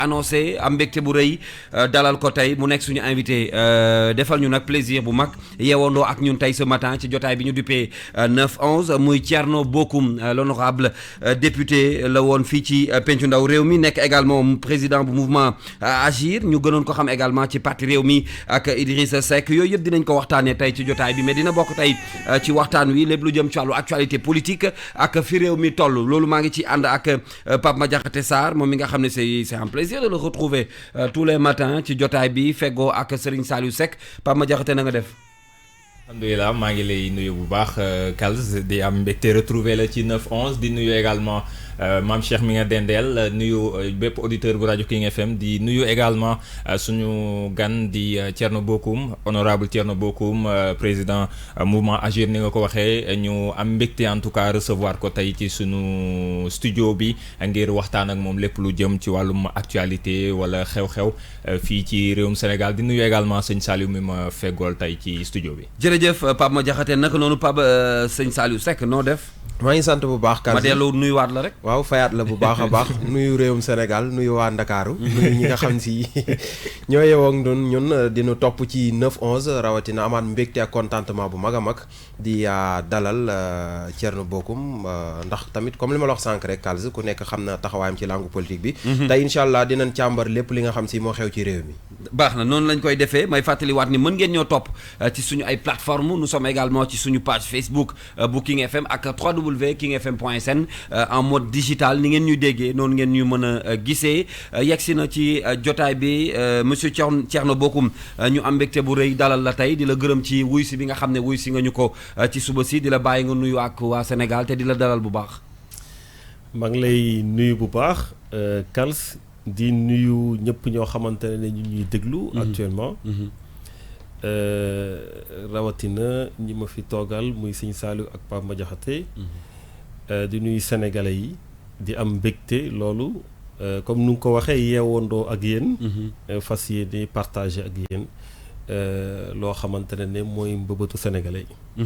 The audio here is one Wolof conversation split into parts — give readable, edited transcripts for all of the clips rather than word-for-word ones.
annoncé am mbégte bu rëy dalal ko tey mu nekk suñu invité defal ñu nag plaisir bu mag yeewandoo ak ñun tey ce matin ci jotaay bi ñu duppee 9-11 muy Thierno Bocoum l'honorable député la woon fii ci pencu ndaw réew mi nekk également président bu mouvement Agir ñu gënoon ko xam également ci parti réew mi ak Idrissa Seck yooyu yëpp dinañ ko waxtaanee tey ci jotaay bi mais dina bokk tey ci waxtaan wi lépp lu jëm ci wàllu actualité politique ak fi réew mi toll loolu maa ngi ci ànd ak Pape Madiakhaté Sarr moom mi nga xam ne c'est un plaisir de le retrouver tous les matins ci jotaay bi feggoo ak Serigne Saliou Seck Pape Madiakhaté na nga def. alhamdulilah maa ngi lay nuyu bu baax Kals di am mbégte retrouver la ci 9-11 di nuyu également Mame Cheikh mi nga dendeel nuyu bépp auditeur bu rajo King FM di nuyu également suñu gan di Thierno Bocoum honorable Thierno Bocoum président mouvement Agir ni nga ko waxee ñu am mbégte en tout cas recevoir ko tey ci suñu studio bi ngir waxtaan ak moom lépp lu jëm ci wàllum actualité wala xew-xew fii ci réewum Sénégal di nuyu également sëñ Saliou mi ma feggool tey ci studio bi. jërëjëf Pape Madiakhaté naka noonu Pape sëñ Saliou Seck noo def. maa ngi sant bu baax. Kals ma delloo nuyuwaat la rek. waaw fayaat la bu baax a baax nuyu réewum Sénégal nuyu waa Ndakaaru nuyu ñi nga xam si ñoo yeewoo ak ñun dinu topp ci 9-11 rawatina amaat mbégte ak contentement bu mag a mag di dalal Thierno Bocoum ndax tamit comme li ma la wax sànq rek Kals ku nekk xam na taxawaayam ci langue politique bi. tey incha allah dinañ càmbar lépp li nga xam si moo xew ci réew mi. baax na noonu lañ koy defee may fàttaliwaat ni mën ngeen ñoo topp ci suñu ay plateformes nous sommes également ci suñu page Facebook bu King FM ak www.kingfm.sn en mode digital ni ngeen ñu déggee noonu ngeen ñu mën a gisee yegsi na ci jotaay bi monsieur Thierno Bocoum ñu am mbégte bu rëy dalal la tey di la gërëm ci wuy si bi nga xam ne wuy si nga ñu ko ci suba si di la bàyyi nga nuyu ak waa Sénégal te di la dalal bu baax. maa ngi lay nuyu bu baax Kals di nuyu ñëpp ñoo xamante ne ñu ñuy déglu actuellement rawatina ñi ma fi toogal muy sëñ Saliou ak Pape Madiakhaté di nuyu sénégalais yi di am mbégte loolu comme nu nga ko waxee yeewandoo ak yéen fas yéene partager ak yéen loo xamante ne mooy mbëbëtu sénégalais yi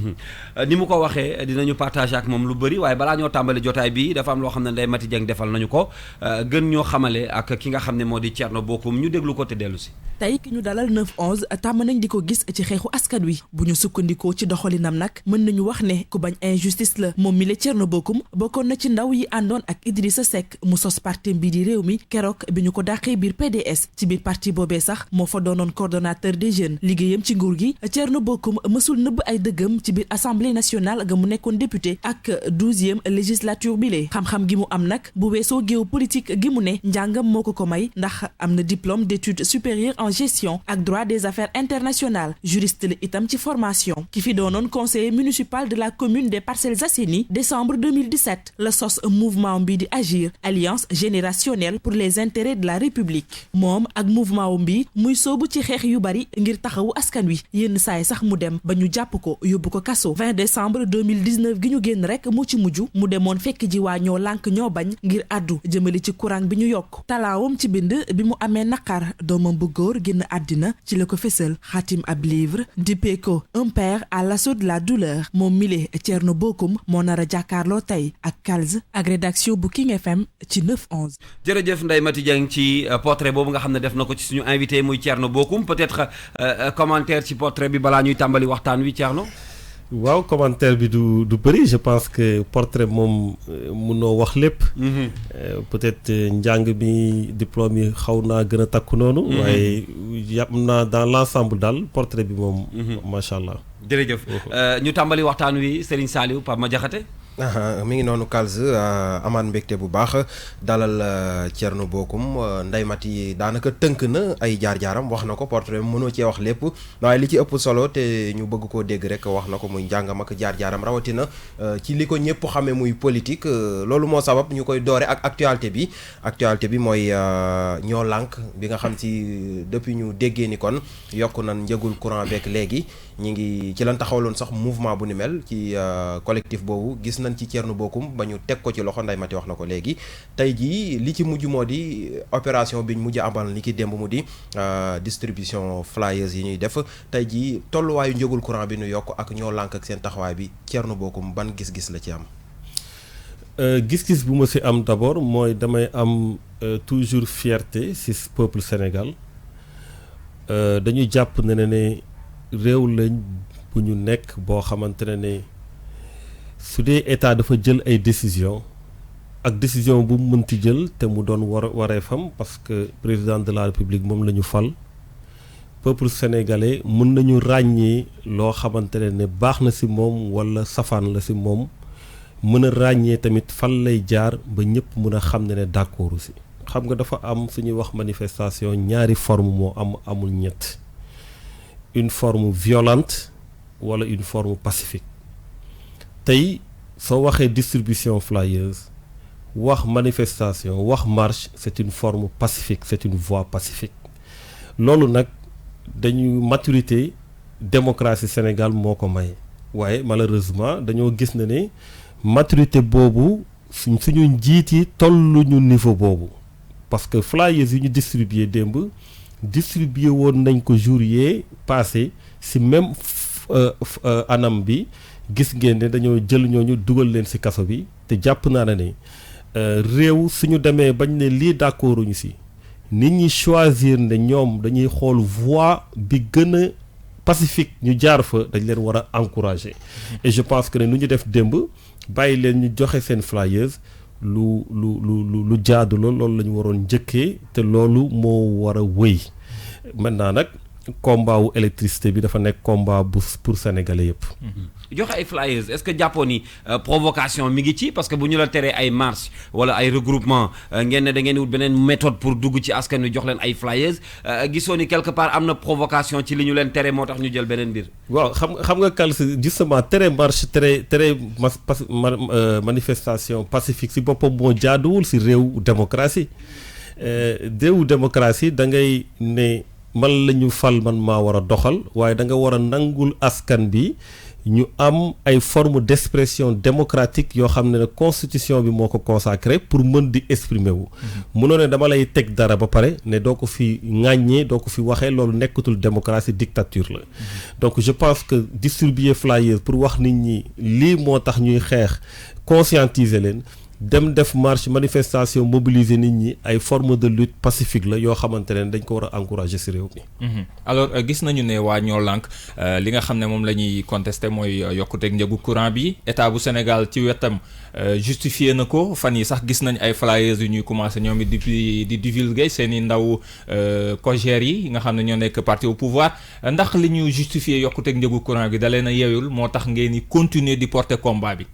ni mu ko waxee dinañu partager ak moom lu bëri waaye balaa ñoo tàmbali jotaay bi dafa am loo xam ne Ndeye Mati Dieng defal nañu ko gën ñoo xamale ak ki nga xam ne moo di Thierno Bocoum ñu déglu ko te dellu si. tey ki ñu dalal 9-11 tàmm nañ di ko gis ci xeexu askan wi bu ñu sukkandikoo ci doxalinam nag mën nañu wax ne ku bañ injustice la moom mi la Thierno Bocoum bokkoon na ci ndaw yi àndoon ak Idrissa Seck mu sos parti bii di réew mi keroog bi ñu ko dàqee biir PDS ci biir parti boobee sax moo fa doonoon coordonnateur des jeunes liggéeyam ci nguur gi Thierno Bocoum mësul nëbb ay dëggam ci biir assemblée nationale ga mu nekkoon député ak 12e législature bi lee xam-xam gi mu am nag bu weesoo géopolitique gi mu ne njàngam moo ko may ndax am na diplôme d'études supérieures en gestion ak droit des affaires internationales juriste la itam ci formation ki fi doonoon conseiller municipal de la commune des Parcelles Assainies décembre 2017 la sos mouvement bi di Agir alliance générationnelle pour les intérêts de la République moom ak mouvement bi muy soobu ci xeex yu bari ngir taxawu askan wi yenn saay sax mu dem ba ñu jàpp ko yóbbu ko kaso 20 décembre 2019 gi ñu génn rek mu ci mujj mu demoon fekk ji waa ñoo lànk ñoo bañ ngir àddu jëmale ci courant bi ñu yokk talaawam ci bind bi mu amee naqar doomam bu góor génn àddina ci la ko fësal xaatim ab livre dippee ko un père à l'assaut de la douleur moom mile Thierno Bocoum moo nar a jàkkaarloo tey ak Kals ak rédaction bu King FM ci 9-11. jërëjëf Ndeye Mati Dieng ci portrait boobu nga xam ne def na ko ci suñu invité muy Thierno Bocoum peut-être commentaire ci portrait bi balaa ñuy tàmbali waxtaan wi Thierno. waaw commentaire bi du bëri je pense que portrait moom mënoo wax lépp. peut-être njàng bi diplôme yi xaw naa gën a takku noonu. waaye yàpp naa dans l'ensemble daal portrait bi moom. macha allah. jërëjëf ñu tàmbali waxtaan wi Serigne Saliou Pape Madiakhaté. mi ngi noonu Kals amaan mbégte bu baax dalal Thierno Bocoum Ndeye Mati daanaka tënk na ay jaar-jaaram wax na ko portrait mënoo cee wax lépp waaye li ci ëpp solo te ñu bëgg koo dégg rek wax na ko muy njàngam ak jaar-jaaram rawatina ci li ko ñëpp xamee muy politique loolu moo sabab ñu koy doore ak actualité bi mooy ñoo lànk bi nga xam si depuis ñu déggee ni kon yokk nan njëgul courant beeg léegi ñi ngi ci lan taxawaloon sax mouvement bu ni mel ci collectif boobu gis nañ ci Thierno Bocoum ba ñu teg ko ci loxo Ndeye Mati wax na ko léegi tey jii li ci mujj moo di opération bi ñu mujj amal ni ki démb mu di distribution flyers yi ñuy def tey jii tolluwaayu njëgul courant bi ñu yokk ak ñoo lànk ak seen taxawaay bi Thierno Bocoum ban gis-gis la ci am. gis-gis bu ma ci am d'abord mooy damay am toujours fierté ci peuple Sénégal dañu jàpp ne réew lañ bu ñu nekk boo xamante ne su dee état dafa jël ay décision ak décision bu mu mënti jël te mu doon wareefam parce que président de la République moom la ñu fal peuple sénégalais mën nañu ràññee loo xamante ne baax na ci moom walla safaan la ci moom mën a ràññee tamit fan lay jaar ba ñëpp mën a xam ne d'accord ci xam nga dafa am suñuy wax manifestation ñaari forme moo amul ñett une forme violente walla une forme pacifique tey soo waxee distribution flyers wax manifestation wax marche c'est une forme pacifique c'est une voie pacifique loolu nag dañu maturité démocratie Sénégal moo ko may waaye malheureusement dañoo gis ne maturité boobu suñu njiit yi tolluñu niveau boobu parce que flyers yi ñu distribué démb distribué woon nañ ko jour yee passé ci même anam bi gis ngeen ne dañoo jël ñooñu dugal leen ci kaso bi te jàpp naa ne réew suñu demee bañ ne lii d'accorduñu ci nit ñi choisir ne ñoom dañuy xool voie bi gën a pacifique ñu jaar fa dañ leen war a encourager et je pense que ne nu ñu def démb bàyyi leen ñu joxe seen flyers lu jaadu loolu la ñu waroon njëkkee te loolu moo war a wëy maintenant nag combat wu électricité bi dafa nekk combat bu pour sénégalais yëpp. joxe ay flyers est-ce que jàppoo ni provocation mi ngi ci parce que bu ñu la teree ay marche wala ay regroupement ngeen ne da ngeen wut beneen méthode pour dugg ci askan wi jox leen ay flyers gisoo ni quelque part am na provocation ci li ñu leen tere moo tax ñu jël beneen mbir. waaw xam nga Kals justement tere marche tere manifestation pacifique si boppam moo jaaduwul si réew démocratie da ngay ne man la ñu fal man maa war a doxal waaye da nga war a nangul askan bi. ñu am ay forme d'expression démocratique yoo xam ne constitution bi moo ko consacré pour mën di exprimer wu mënoo ne dama lay teg dara ba pare ne doo ko fi ŋàññee doo ko fi waxee loolu nekkatul démocratie dictature la donc je pense que distribuer flyers pour wax nit ñi lii moo tax ñuy xeex conscientiser leen dem def marche manifestation mobiliser nit ñi ay forme de lutte pacifique la yoo xamante ne dañ ko war a encourager ci réew mi. alors gis nañu ne waa ñoo lànk li nga xam ne moom la ñuy contester mooy yokkuteeg njëgu courant bi état bu Sénégal ci wetam justifié na ko fan yi sax gis nañ ay flyers yu ñuy commencé ñoom it di divulguer seen i ndaw cogère yi nga xam ne ñoo nekk parti au pouvoir ndax li ñu justifié yokkuteeg njëgu courant bi da leen a yeeyul moo tax ngeen di continuer di porter combat bi.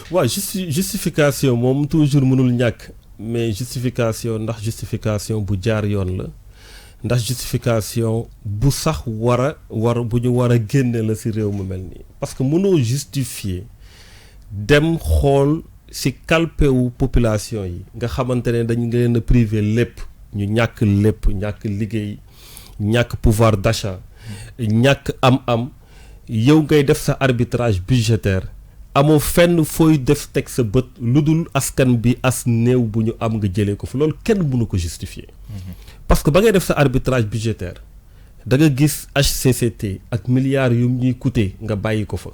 waaw justification moom toujours mënul ñàkk mais justification bu jaar yoon la ndax justification bu sax bu ñu war a génne la ci réew mu mel nii parce que mënoo justifier dem xool ci kalpewu population yi nga xamante ne dañ nga leen a privé lépp ñu ñàkk lépp ñàkk liggéey ñàkk pouvoir d'achat ñàkk am yow ngay def sa arbitrage budgétaire amoo fenn fooy def teg sa bët lu dul askan bi as néew bu ñu am nga jëlee ko fa loolu kenn mënu ko justifier parce que ba ngay def sa arbitrage budgétaire da nga gis HCCT ak milliards yu ñuy coûter nga bàyyi ko fa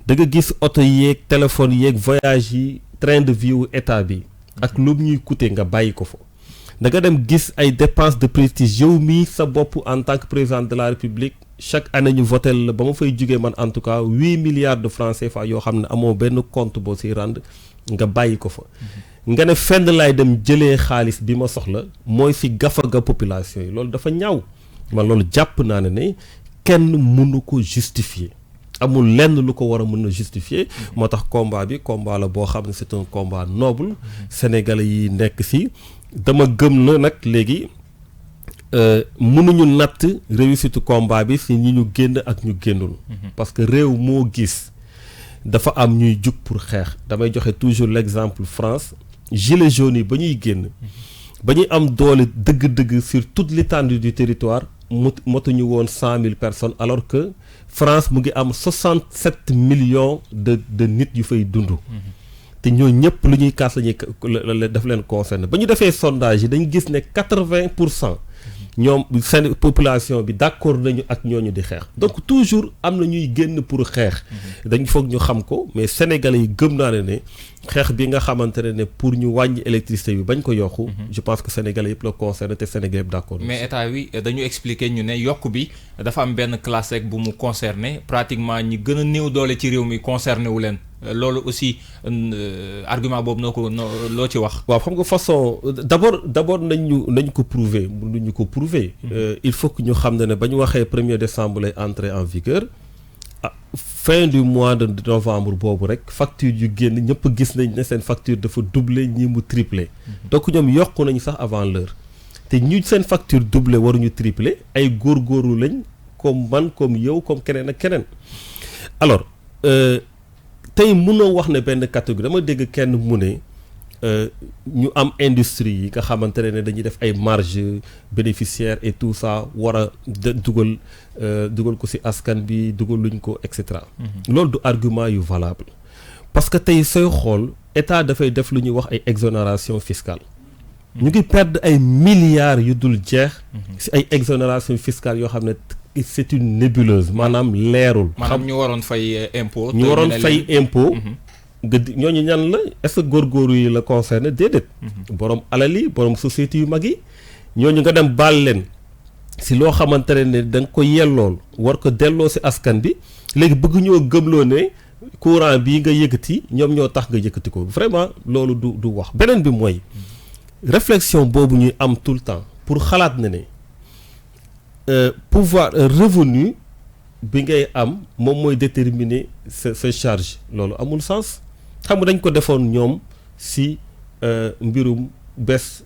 da nga gis oto yeeg téléphone yeeg voyage yi train de vie wu état bi ak lu ñuy coûter nga bàyyi ko fa da nga dem gis ay dépenses de prestige yow mii sa bopp en tant que président de la République chaque année ñu votel la ba ma fay jugee man en tout cas 8 milliards de francs CFA yoo xam ne amoo benn compte boo siy rendre nga bàyyi ko fa nga ne fenn laay dem jëlee xaalis bi ma soxla mooy si gafaga population yi loolu dafa ñaaw man loolu jàpp naa ne kenn mënu ko justifier amul lenn lu ko war a mën a justifier moo tax combat bi combat la boo xam ne c'est un combat noble sénégalais yi nekk si dama gëm na nag léegi mënuñu natt réussite combat bi si ñi ñu génn ak ñu génnul parce que réew moo gis dafa am ñuy jug pour xeex damay joxe toujours l'exemple France gilets jaunes yi ba ñuy génn ba ñuy am doole dëgg-dëgg sur toute l'étendue du territoire motuñu woon 100 000 personnes alors que France mu ngi am 67 millions de nit yu fay dund te ñoo ñëpp lu ñuy kaas lañuy daf leen concerné ba ñu defee sondage yi dañ gis ne 80% ñoom seen population bi d'accord nañu ak ñooñu di xeex donc toujours am na ñuy génn pour xeex dañ foog ñu xam ko mais sénégalais yi gëm naa ne xeex bi nga xamante ne pour ñu wàññi électricité bi bañ ko yokku je pense que sénégalais yëpp la concerné te sénégalais yëpp d'accord mais état wi dañu expliquer ñu ne yokk bi dafa am benn classe rek bu mu concerné pratiquement ñi gën a néew doole ci réew mi concerné wu leen loolu aussi argument boobu loo ci wax. waaw xam nga façon d'abord nañ ko prouver mënuñu ko prouver. il faut que ñu xam ne ba ñu waxee 1er décembre lay entrer en vigueur fin du mois de novembre boobu rek facture yu génn ñëpp gis nañ ne seen facture dafa doubler ñii mu tripler. donc ñoom yokku nañu sax avant l'heure te ñu seen facture doubler waruñu tripler ay góorgóorlu lañ comme man comme yow comme keneen ak keneen alors. tey mënoo wax ne benn catégorie dama dégg kenn mu ne ñu am industrie yi nga xamante ne dañuy def ay marge bénéficiaire et tout ça war a dugal ko ci askan bi dugal luñ ko et cetera. loolu du argument yu valable parce que tey sooy xool état dafay def lu ñuy wax ay exonération fiscale ñu ngi perdre ay milliards yu dul jeex ci ay exonération fiscale yoo xam ne c'est une nébuleuse maanaam leerul. maanaam ñu waroon fay impôt. ñu waroon fay impôt. nga ñooñu ñan la est-ce que góorgóorlu yi la concerné déedéet. borom alal yi borom société yu mag yi ñooñu nga dem baal leen si loo xamante ne da nga ko yellool war ko delloo si askan bi léegi bëgg ñoo gëmloo ne courant bii nga yëkkati ñoom ñoo tax nga yëkkati ko vraiment loolu du wax beneen bi mooy réflexion boobu ñuy am tout le temps pour xalaat na ne. pouvoir revenu bi ngay am moom mooy déterminer sa charge loolu amul sens xam nga dañ ko defoon ñoom si mbirum baisse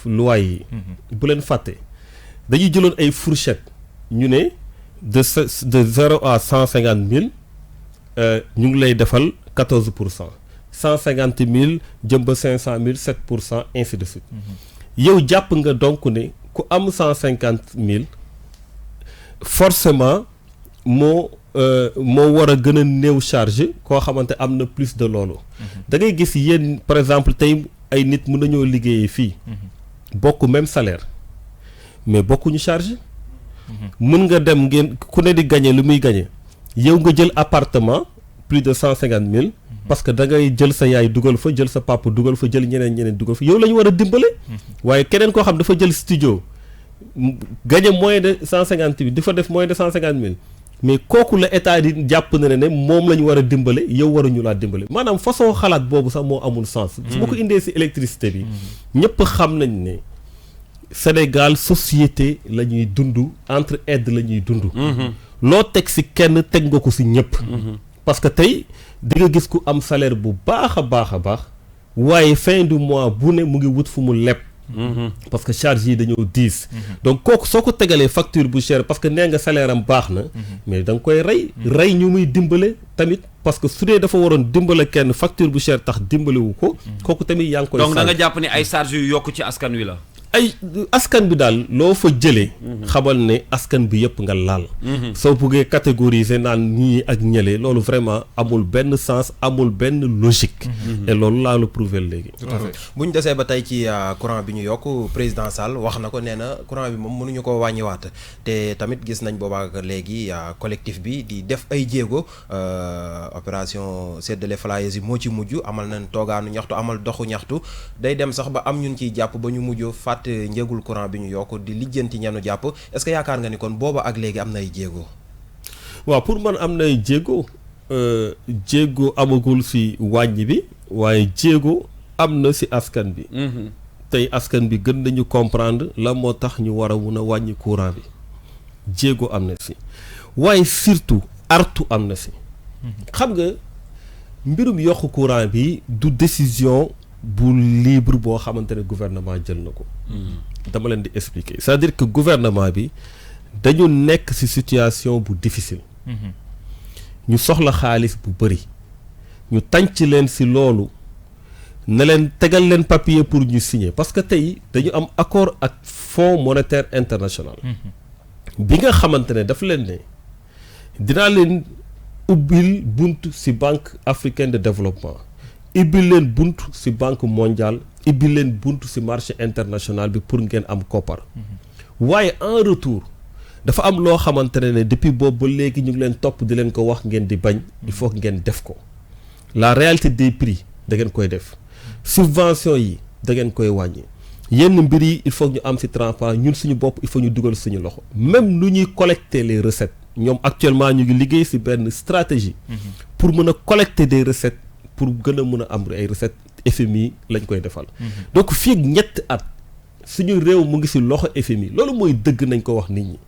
loyer yi bu leen fàtte dañuy jëloon ay fourchette ñu ne de 0 à 150 000 ñu ngi lay defal 14% 150 000 jëm ba 500 000 7% ainsi de suite yow jàpp nga donc ne ku am 150 000 forcément moo war a gën a néew charge koo xamante am na plus de loolu da ngay gis yéen par exemple tey ay nit mën nañoo liggéeyee fii bokk même salaire mais bokkuñu charge mën nga dem ngeen ku ne di gagné lu muy gagné yow nga jël appartement plus de 150 000 parce que da ngay jël sa yaay dugal fa jël sa papa dugal fa jël ñeneen dugal fa yow la ñu war a dimbale waaye keneen koo xam dafa jël studio gagné moins de 150 000 di fa def moins de 150 000 mais kooku la état di jàpp na ne moom la ñu war a dimbale yow waruñu laa dimbale maanaam façon xalaat boobu sax moo amul sens. su ma ko indee si électricité bi ñëpp xam nañ ne Sénégal société la ñuy dund entre aide la ñuy dund. loo teg si kenn teg nga ko si ñëpp. parce que tey di nga gis ku am salaire bu baax a baax waaye fin du mois bu ne mu ngi wut fu mu leb. parce que charge yi dañoo diis. donc kooku soo ko tegalee facture bu cher parce que nee nga salaire am baax na. mais da nga koy rey ñu muy dimbale tamit parce que su dee dafa waroon dimbale kenn facture bu cher tax dimbalewu ko. kooku tamit yaa ngi koy. donc da nga jàpp ne ay charges yu yokk ci askan wi la. ay askan bi daal loo fa jëlee. xamal ne askan bi yëpp nga laal. soo buggee catégoriser naan ñii ak ñële loolu vraiment amul benn sens amul benn logique. et loolu laa la prouver léegi. tout à fait bu ñu desee ba tey ci courant bi ñu yokk président Sall wax na ko nee na courant bi moom mënuñu ko wàññiwaat te tamit gis nañ boobaak léegi collectif bi di def ay jéego opération séddale flyers yi moo ci mujj amal nañ toogaanu ñaxtu amal doxu ñaxtu day dem sax ba am ñun ciy jàpp ba ñu mujj fàtte njëgul courant bi ñu yokk di lijjanti ñanu jàpp est-ce que yaakaar nga ni kon booba ak léegi am na ay jéego. waaw pour man am na ay jéego amagul si wàññi bi waaye jéego am na si askan bi. tey askan bi gën nañu comprendre la moo tax ñu war a mun a wàññi courant bi jéego am na si waaye surtout artu am na si. xam nga mbirum yokk courant bi du décision. bu libre boo xamante ne gouvernement jël na ko. dama leen di expliquer c'est-à-dire que gouvernement bi dañu nekk ci situation bu difficile. ñu soxla xaalis bu bari ñu tànc leen ci loolu ne leen tegal leen papier pour ñu signer parce que tey dañu am accord ak Fonds monétaire international. bi nga xamante ne daf leen ne dinaa leen ubbil bunt ci Banque africaine de développement. ibbi leen bunt ci banque mondiale ibbi leen bunt ci marché international bi pour ngeen am koppar waaye en retour dafa am loo xamante ne depuis boobu ba léegi ñu ngi leen topp di leen ko wax ngeen di bañ il faut ngeen def ko la réalité des prix da ngeen koy def subvention yi da ngeen koy wàññi yenn mbir yi il faut ñu am ci transparence ñun suñu bopp il faut ñu dugal suñu loxo même lu ñuy collecter les recettes ñoom actuellement ñu ngi liggéey ci benn stratégie pour mën a collecter des recettes pour gën a mën a am ay recettes FMI lañ koy defal donc fii ak ñetti at suñu réew mu ngi ci loxo FMI loolu mooy dëgg nañ ko wax nit ñi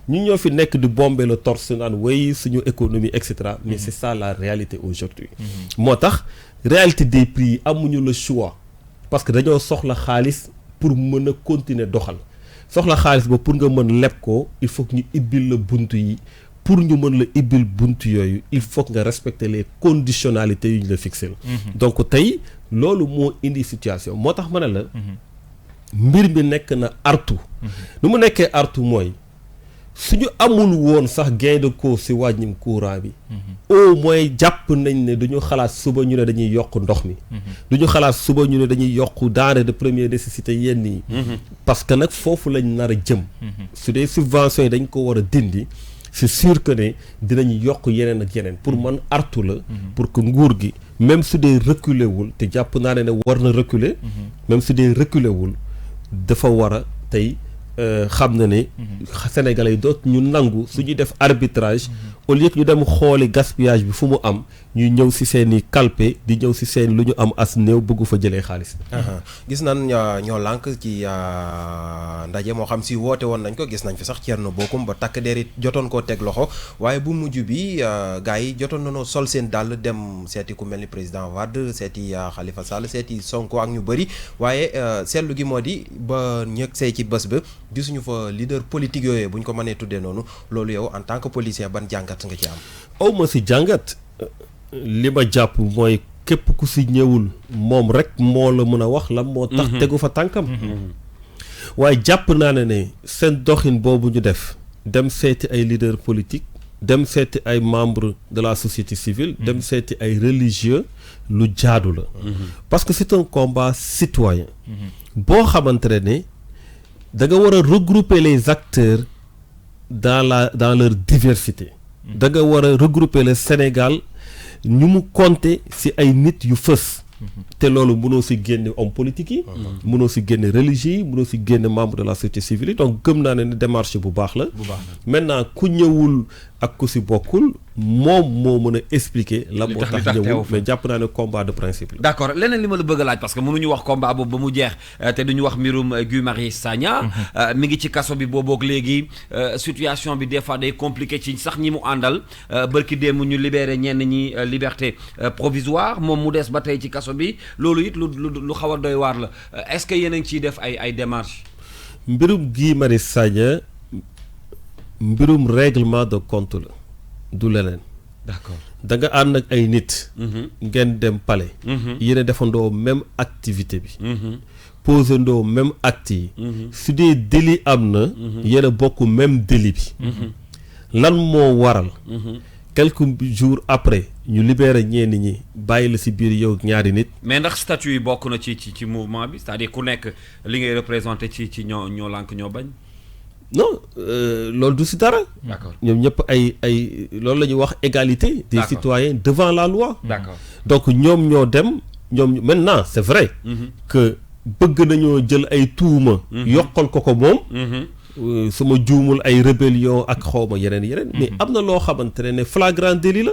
ñu ñoo fi nekk di bomber le torse naan way suñu économie et cetera mais c'est ça la réalité aujourd'hui moo tax réalité des prix yi amuñu le choix parce que dañoo soxla xaalis pour mën a continuer doxal soxla xaalis ba pour nga mën leb ko il faut que ñu ibbil la bunt yi pour ñu mën la ibbil bunt yooyu il faut que nga respecter les conditionnalités yu ñu la fixé donc tey loolu moo indi situation moo tax ma ne la mbir mi nekk na artu nu mu nekkee artu mooy suñu amul woon sax gain de cause ci wàññim courant bi au moins jàpp nañ ne duñu xalaat suba ñu ne dañuy yokk ndox mi duñu xalaat suba ñu ne dañuy yokk denrées de première nécessité yenn yi parce que nag foofu lañ nar a jëm su dee subventions yi dañ ko war a dindi c'est sûr que ne dinañ yokk yeneen ak yeneen pour man artu la pour que nguur gi même su dee reculer wul te jàpp naa ne war na reculer même su dee reculer wul dafa war a tey xam na ne Sénégalais yi doot ñu nangu suñuy def arbitrage au lieu que ñu dem xooli gaspillage bi fu mu am ñuy ñëw ci seen i kalpe di ñëw ci seen lu ñu am as néew bëggu fa jëlee xaalis gis nañ ñoo lànk ci ndaje moo xam si woote woon nañ ko gis nañ fi sax Thierno Bocoum ba takk der it jotoon koo teg loxo waaye bu mujj bi gars yi jotoon nañoo sol seen dàll dem seeti ku mel ni président Wade seeti Khalifa Sall seeti Sonko ak ñu bëri waaye seetlu gi moo di ba ñëg say ci bés ba gisuñu fa leader politique yooyu bu ñu ko mënee tuddee noonu loolu yow en tant que policier ban jàngat nga ci am. aw ma ci jàngat li ma jàpp mooy képp ku ci ñëwul moom rek moo la mën a wax lan moo tax tegu fa tànkam waaye jàpp naa ne seen doxin boobu ñu def dem seeti ay leader politique dem seeti ay membres de la société civile dem seeti ay religieux lu jaadu la parce que c'est un combat citoyen boo xamante ne da nga war a regrouper les acteurs dans leur diversité da nga war a regrouper le Sénégal ñu mu compter ci ay nit yu fës te loolu mënoo ci génne homme politique yi mënoo ci génne religieux yi mënoo ci génne membre de la société civile yi donc gëm naa ne démarche bu baax la maintenant ku ñëwul ak ku ci bokkul moom moo mën a expliquer la moo tax ñëwul mais jàpp naa ne combat de principe la d'accord leneen li ma la bëgg a laaj parce que mënuñu wax combat boobu ba mu jeex te duñu wax mbirum Guy Marius Sagna mi ngi ci kaso bi boobook léegi situation bi des fois day compliqué ci sax ñi mu àndal bërki démb ñu libéré ñenn ñi liberté provisoire moom mu des ba tey ci kaso bi loolu it lu xaw a doy waar la est-ce que yéen a ngi ciy def ay démarches mbirum Guy Marius Sagna mbirum règlement de compte la du leneen d'accord da nga ànd ak ay nit ngeen dem palais yéen a defandoo même activité bi posandoo même acte yi su dee délit am na yéen a bokk même délit bi lan moo waral quelques jours après ñu libéré ñenn ñi bàyyi la ci biir yow ñaari nit mais ndax statut yi bokk na ci mouvement bi c'est-à-dire ku nekk li ngay représenté ci ñoo lànk ñoo bañ non loolu du ci dara d'accord ñoom ñëpp ay loolu la ñuy wax égalité des citoyens devant la loi d'accord donc ñoom ñoo dem ñoom maintenant c'est vrai que bëgg nañoo jël ay tuuma yokkal ko moom sama juumul ay rébellion ak xawma yeneen mais am na loo xamante ne flagrant délit la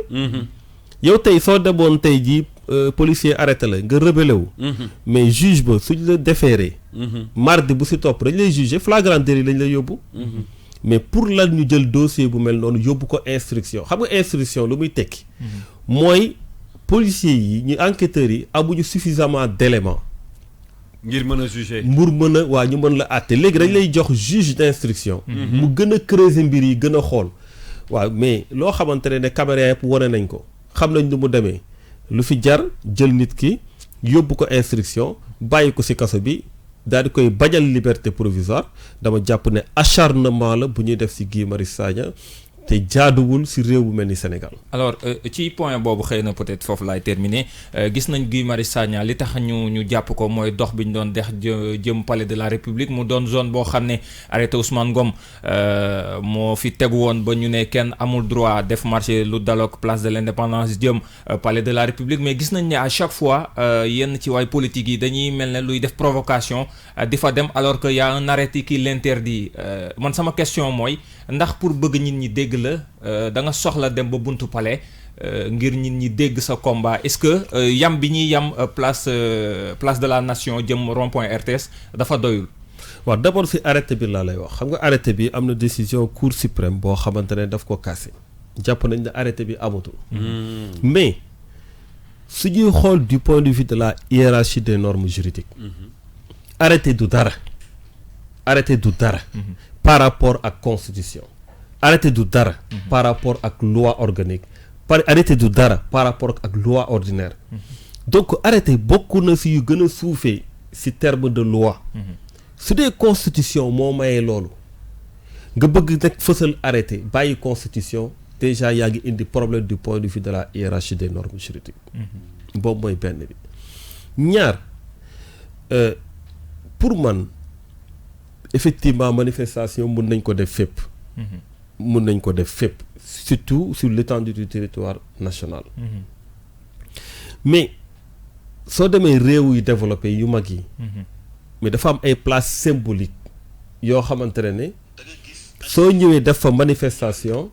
yow tey soo demoon tey jii policier arrêté la nga rebellé wu mais juge ba suñ la déféré mardi bu ci topp dañ lay juger flagrant délit lañ lay yóbbu mais pour lan ñu jël dossier bu mel noonu yóbbu ko instruction xam nga instruction lu muy tekki mooy policiers yi ñu enquêteurs yi amuñu suffisamment d'éléments ngir mën a juger mbur mën a waa ñu mën la àtte léegi dañ lay jox juge d'instruction mu gën a creuser mbir yi gën a xool waaw mais loo xamante ne caméra yëpp wane nañ ko xam nañ nu mu demee lu fi jar jël nit ki yóbbu ko instruction bàyyi ko ci kaso bi daal di koy bañal liberté provisoire dama jàpp ne acharnement la bu ñuy def ci Guy Marius Sagna te jaaduwul ci réew bu mel ni Sénégal. alors ci point boobu xëy na peut-être foofu laay terminer gis nañ Guy Marius Sagna li tax ñu jàpp ko mooy dox bi ñu doon dex jëm palais de la République mu doon zone boo xam ne arrêté Ousmane Ngom moo fi tegu woon ba ñu ne kenn amul droit def marché lu daloog place de l'Indépendance jëm palais de la République mais gis nañ ne à chaque fois yenn ci waay politique yi dañuy mel ne luy def provocation di fa dem alors que y a un arrêté qui l'interdit man sama question mooy ndax pour bëgg nit ñi dégg la da nga soxla dem ba buntu palais ngir nit ñi dégg sa combat est-ce que yam bi ñuy yam place de la Nation jëm rond-point RTS dafa doyul. waaw d'abord ci arrêté bi laa lay wax xam nga arrêté bi am na décision Cour suprême boo xamante ne daf ko cassé jàpp nañ ne arrêté bi amatul. mais su ñuy xool du point de vue de la hiérarchie des normes juridiques. arrêté du dara. par rapport ak constitution. arrêté du dara. par rapport ak loi organique. arrêté du dara par rapport ak loi ordinaire. donc arrêté bokk na ci yu gën a suufee ci terme de loi. su dee constitution moo mayee loolu nga bëgg nag fësal arrêté bàyyi constitution déjà yaa ngi indi problème du point de vue de la hiérarchie des normes juridiques. boobu mooy benn bi. ñaar pour man effectivement manifestation mun nañ ko def fépp. mun nañ ko def fépp surtout sur l'étendue du territoire national. mais soo demee réew yu développé yu mag yi. mais dafa am ay places symboliques yoo xamante ne soo ñëwee def fa manifestation.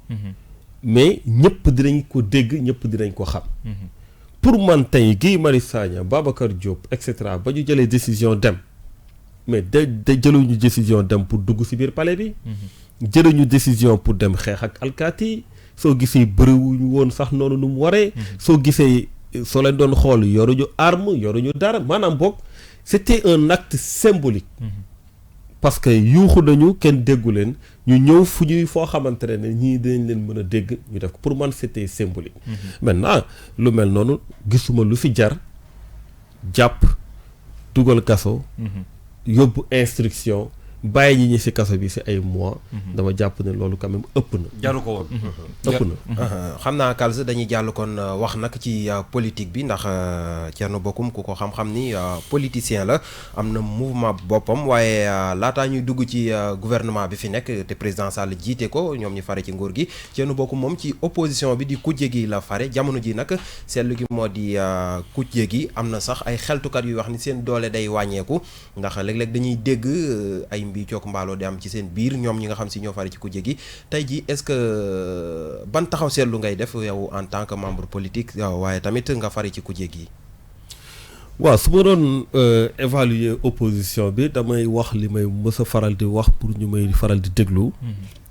mais ñëpp dinañ ko dégg ñëpp dinañ ko xam. pour man tey Guy Marius Sagna Babacar Diop et cetera ba ñu jëlee décision dem mais da jëluñu décision dem pour dugg ci biir palais bi. jëluñu décision pour dem xeex ak alkaati soo gisee bëriwuñu woon sax noonu nu mu waree. soo gisee soo leen doon xool yoruñu arme yoruñu dara maanaam boog c'était un acte symbolique. parce que yuuxu nañu kenn déggu leen ñu ñëw fu ñuy foo xamante ne ñii dañ leen mën a dégg ñu def ko pour man c'était symbolique. maintenant lu mel noonu gisuma lu fi jar jàpp dugal kaso. yóbbu instruction bàyyi ñi ci kaso bi ci ay mois. dama jàpp ne loolu quand même ëpp na. jaru ko woon. ëpp na. xam naa Kals dañuy jàll kon wax nag ci politique bi ndax Thierno Bocoum ku ko xam-xam ni politicien la am na mouvement boppam waaye laataa ñuy dugg ci gouvernement bi fi nekk te président Sall jiite ko ñoom ñu fare ci nguur gi Thierno Bocoum moom ci opposition bi di kujje gi la fare jamono ji nag seetlu gi moo di kujje gi am na sax ay xeltukat yuy wax ni seen doole day wàññeeku ndax léeg-léeg dañuy dégg ay mbii cook mbaaloo di am ci seen biir ñoom ñi nga xam si ñoo fare ci kujje gi tey ji est-ce que ban taxaw seetlu ngay def yow en tant que membre politique waaye tamit nga fare ci kujje gi. waaw su ma doon évaluer opposition bi damay wax li may mës a faral di wax pour ñu may faral di déglu.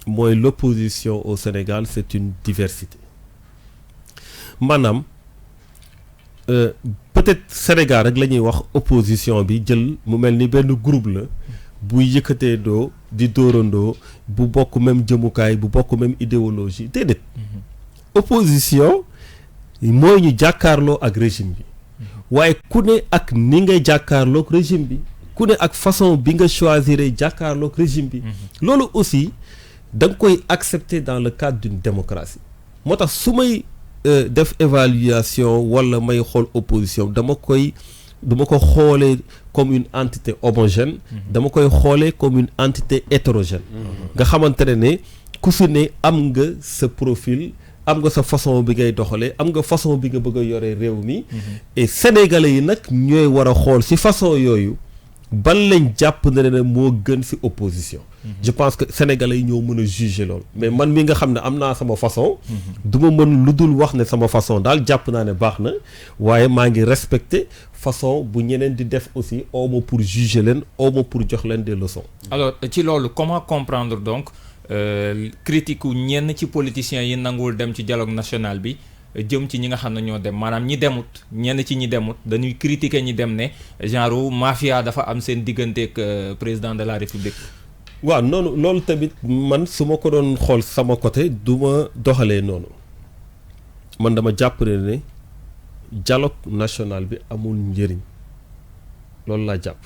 mooy l'opposition au Sénégal c'est une diversité. maanaam peut-être Sénégal rek la ñuy wax opposition bi jël mu mel ni benn groupe la. buy yëkkatee doo di dóorandoo bu bokk même jëmukaay bu bokk même idéologie déedéet. opposition mooy ñu jàkkaarloo ak régime bi. waaye ku ne ak ni ngay jàkkaarloog régime bi ku ne ak façon bi nga choisir jàkkaarloog régime bi. loolu aussi da nga koy accepter dans le cadre d'une démocratie. moo tax su may def évaluation wala may xool opposition dama ko xoolee comme une entité homogène. dama koy xoolee comme une entité hétérogène. nga xamante ne ku si ne am nga sa profil am nga sa façon bi ngay doxalee am nga façon bi nga bëgg a yore réew mi. et sénégalais yi nag ñooy war a xool si façon yooyu ban lañ jàpp ne moo gën si opposition. je pense que sénégalais yi ñoo mën a juger loolu mais man mi nga xam ne am naa sama façon. du ma mën lu dul wax ne sama façon daal jàpp naa ne baax na waaye maa ngi respecter façon bu ñeneen di def aussi omo pour juger leen omo pour jox leen des leçons. alors ci loolu comment comprendre donc critique u ñenn ci politiciens yi nanguwul dem ci dialogue national bi jëm ci ñi nga xam ne ñoo dem maanaam ñi demut ñenn ci ñi demut dañuy critiquer ñi dem ne genre mafia dafa am seen digganteeg président de la république. waaw noonu loolu tamit man su ma ko doon xool sama côté du ma doxalee noonu man dama jàpp ne dialogue national bi amul njëriñ loolu laa jàpp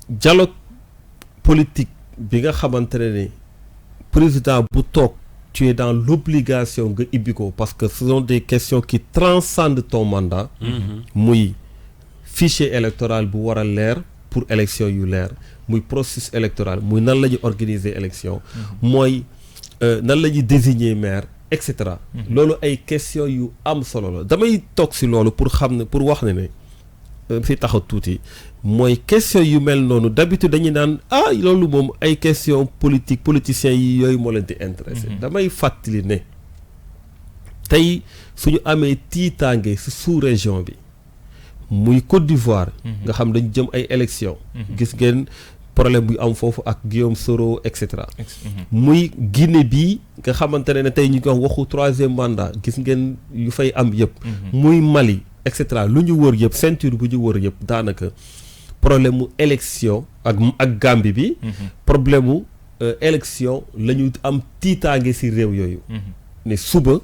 dialogue politique bi nga xamante ne président bu toog tu es dans l'obligation nga ibbi ko parce que ce sont des questions qui transcendent ton mandat. muy fichier électoral bu war a leer pour élection yu leer muy processus électoral muy nan la ñuy organiser élection. mooy nan la ñuy désigner maire et cetera. loolu ay questions yu am solo la damay toog si loolu pour xam ne pour wax ne fi taxaw tuuti mooy question yu mel noonu d'habitude dañuy naan loolu moom ay question politique politiciens yi yooyu moo leen di intéressé damay fàttali ne tey suñu amee tiitaange si sous-région bi muy Côte d'Ivoire nga xam dañu jëm ay élections gis ngeen problème bu am foofu ak Guillaume Soro et cetera muy Guinée bii nga xamante ne tey ñu ngi wax waxu troisième mandat gis ngeen yu fay am yëpp muy Mali et cetera lu ñu wër yëpp ceinture bu ñu wër yëpp daanaka problème mu élection ak Gambie bi problème mu élection la ñu am tiitaange si réew yooyu ne suba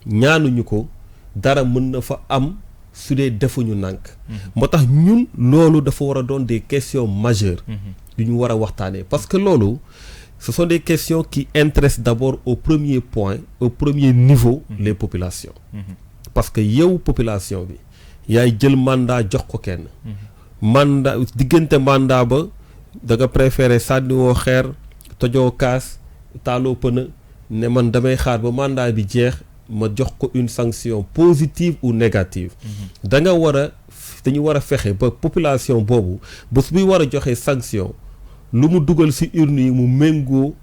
ñaanuñu ko dara mën na fa am su dee defuñu nànk moo tax ñun loolu dafa war a doon des questions majeures yu ñu war a waxtaanee parce que loolu ce sont des questions qui intéressent d'abord au premier point au premier niveau les populations parce que yow population bi yaay jël mandat jox ko kenn mandat diggante mandat ba da nga préféré sànniwoo xeer tojoo kaas taaloo pëna ne man damay xaar ba mandat bi jeex ma jox ko une sanction positive ou négative da nga dañu war a fexe ba population boobu bés buy war a joxe sanction lu mu dugal ci urne yi mu méngoo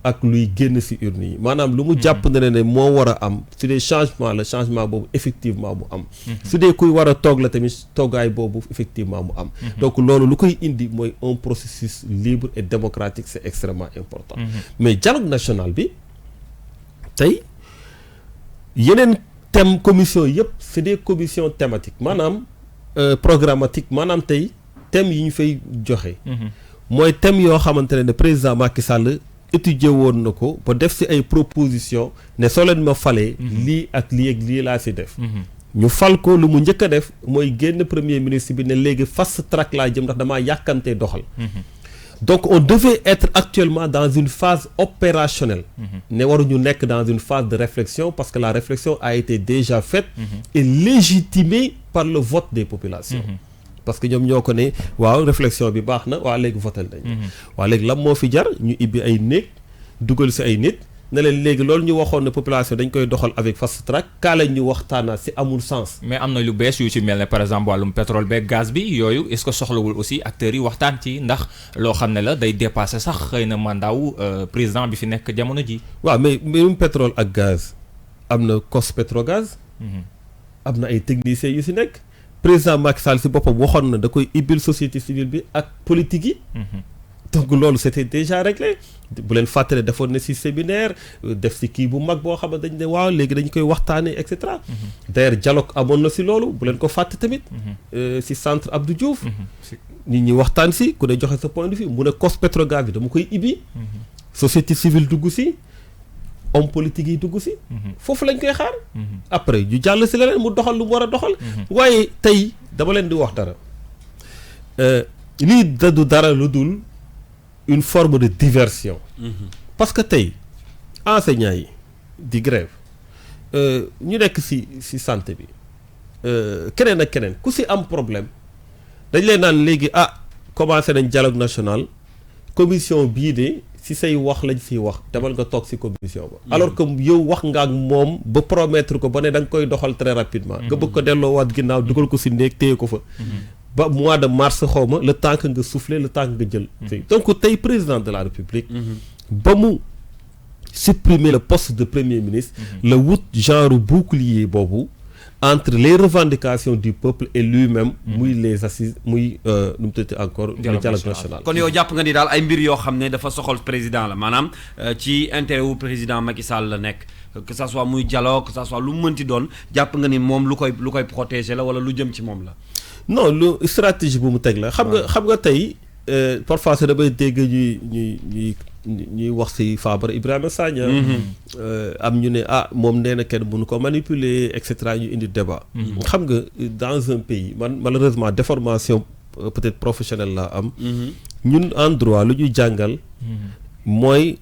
ak luy génn ci urne yi maanaam lu mu jàpp ne moo war a am su dee changement la changement boobu effectivement mu am su dee kuy war a toog la tamit toogaay boobu effectivement mu am donc loolu lu koy indi mooy un processus libre et démocratique c'est extrêmement important mais dialogue national bi tey yeneen thème commission yëpp c'est des commissions thématiques maanaam programmatique maanaam tey thèmes yi ñu fay joxe mooy thème yoo xamante ne président Macky Sall étudier woon na ko ba def ci ay propositions ne soo leen ma falee lii ak lii ak lii laa ci def ñu fal ko lu mu njëkk a def mooy génn premier ministre bi ne léegi fast track laa jëm ndax damaa yàkkantee doxal donc on devait être actuellement dans une phase opérationnelle ne waruñu nekk dans une phase de réflexion parce que la réflexion a été déjà faite et légitimée par le vote des populations parce que ñoom ñoo ko ne waaw réflexion bi baax na waa léegi votel nañ waa léegi lan moo fi jar ñu ibbi ay néeg dugal ci ay nit ne leen léegi loolu ñu waxoon ne population dañ koy doxal avec fast track kaa la ñu waxtaanaat ci amul sens mais am na lu bees yu ci mel ne par exemple wàllum pétrole beeg gaz bi yooyu est-ce que soxlawul aussi acteurs yi waxtaan ci ndax loo xam ne la day dépasser sax xëy na mandat wu président bi fi nekk jamono ji waaw mais mbirum pétrole ak gaz am na COS-Petrogaz am na ay techniciens yu ci nekk président Macky Sall ci boppam waxoon na da koy ibbil société civile bi ak politique yi donc loolu c'était déjà réglé bu leen fàttale defoon na ci séminaire def ci kii bu mag boo xam ne dañ ne waaw léegi dañ koy waxtaanee et cetera d'ailleurs dialogue amoon na ci loolu bu leen ko fàtte tamit ci centre Abdou Diouf nit ñi waxtaan ci ku ne joxe sa point de vue mu ne COS-Petrogaz bi dama koy ibbi société civile dugg ci homme politique yi dugg ci foofu lañ koy xaar après ñu jàll ci leneen mu doxal lu mu war a doxal waaye tey dama leen di wax dara lii du dara lu dul une forme de diversion parce que tey enseignants yi di grève ñu nekk ci santé bi keneen ak keneen ku ci am problème dañ leen naan léegi commencé nañ dialogue national commission bii de ci say wax lañ ciy wax demal nga toog ci commission ba alors que yow wax nga ak moom ba promettre ko ba ne da nga koy doxal très rapidement nga bëgg ko delloowaat ginnaaw dugal ko ci néeg téye ko fa ba mois de mars xawma le temps que nga souffler le temps que nga jël donc tey président de la république ba mu supprimer le poste de premier ministre la wut genre bouclier boobu entre les revendications du peuple et lui-même muy les assises muy nu mu tuddati encore le dialogue national kon yow jàpp nga ni daal ay mbir yoo xam ne dafa soxal président la maanaam ci intérêt wu président Macky Sall la nekk que ça soit muy dialogue que ça soit lu mu mënti doon jàpp nga ni moom lu koy protéger la wala lu jëm ci moom la non lu stratégie bu mu teg la xam nga tey parfois c'est damay dégg ñuy wax ci Fabre Ibrahima Sagna am ñu ne moom nee na kenn mënu ko manipuler et cetera ñu indi débat xam nga dans un pays malheureusement déformation peut-être professionnelle la am ñun en droit lu ñuy jàngal mooy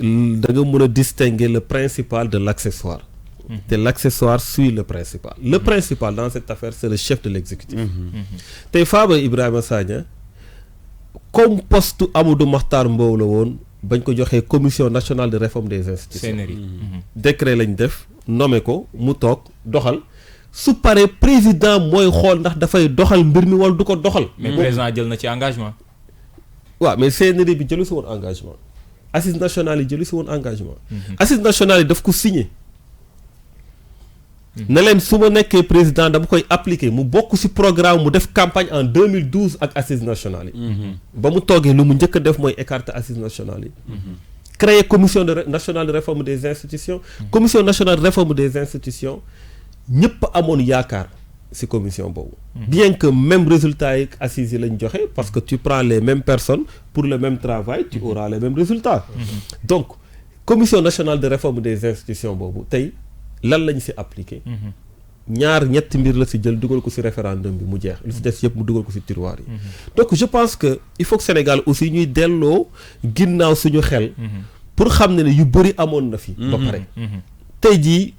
da nga mën a distinguer le principal de l'accessoire. te l'accessoire suit le principal. Le principal dans cette affaire c'est le chef de l'exécutif. tey Faba Ibrahima Sagna comme poste Amadou Mahtar Mbow la woon bañ ko joxee commission nationale de réforme des institutions. décret lañ def nommé ko mu toog doxal su paree président mooy xool ndax dafay doxal mbir mi wala du ko doxal. mais président jël na ci engagement. waaw mais CNRI bi jëlu si woon engagement. assises nationales yi jëlu si woon engagement. assises nationales yi daf ko signé. ne leen su ma nekkee président dama koy appliquer mu bokk ci programme mu def campagne en 2012 ak assises nationales yi. ba mu toogee lu mu njëkk a def mooy écarter assises nationales yi. créer commission nationale de réforme des institutions. commission nationale de réforme des institutions ñëpp amoon yaakaar ci commission boobu. bien que même résultat yi assises yi lañ joxe parce que tu prends les mêmes personnes pour le même travail tu auras les mêmes résultats. donc commission nationale de réforme des institutions boobu tey. lan lañ ci appliqué. ñetti mbir la ci jël dugal ko ci référendum bi mu jeex lu ci des yëpp mu dugal ko ci tiroir yi. donc je pense que il faut que Sénégal aussi ñuy delloo ginnaaw suñu xel. pour xam ne yu bëri amoon na fi. ba pare tey jii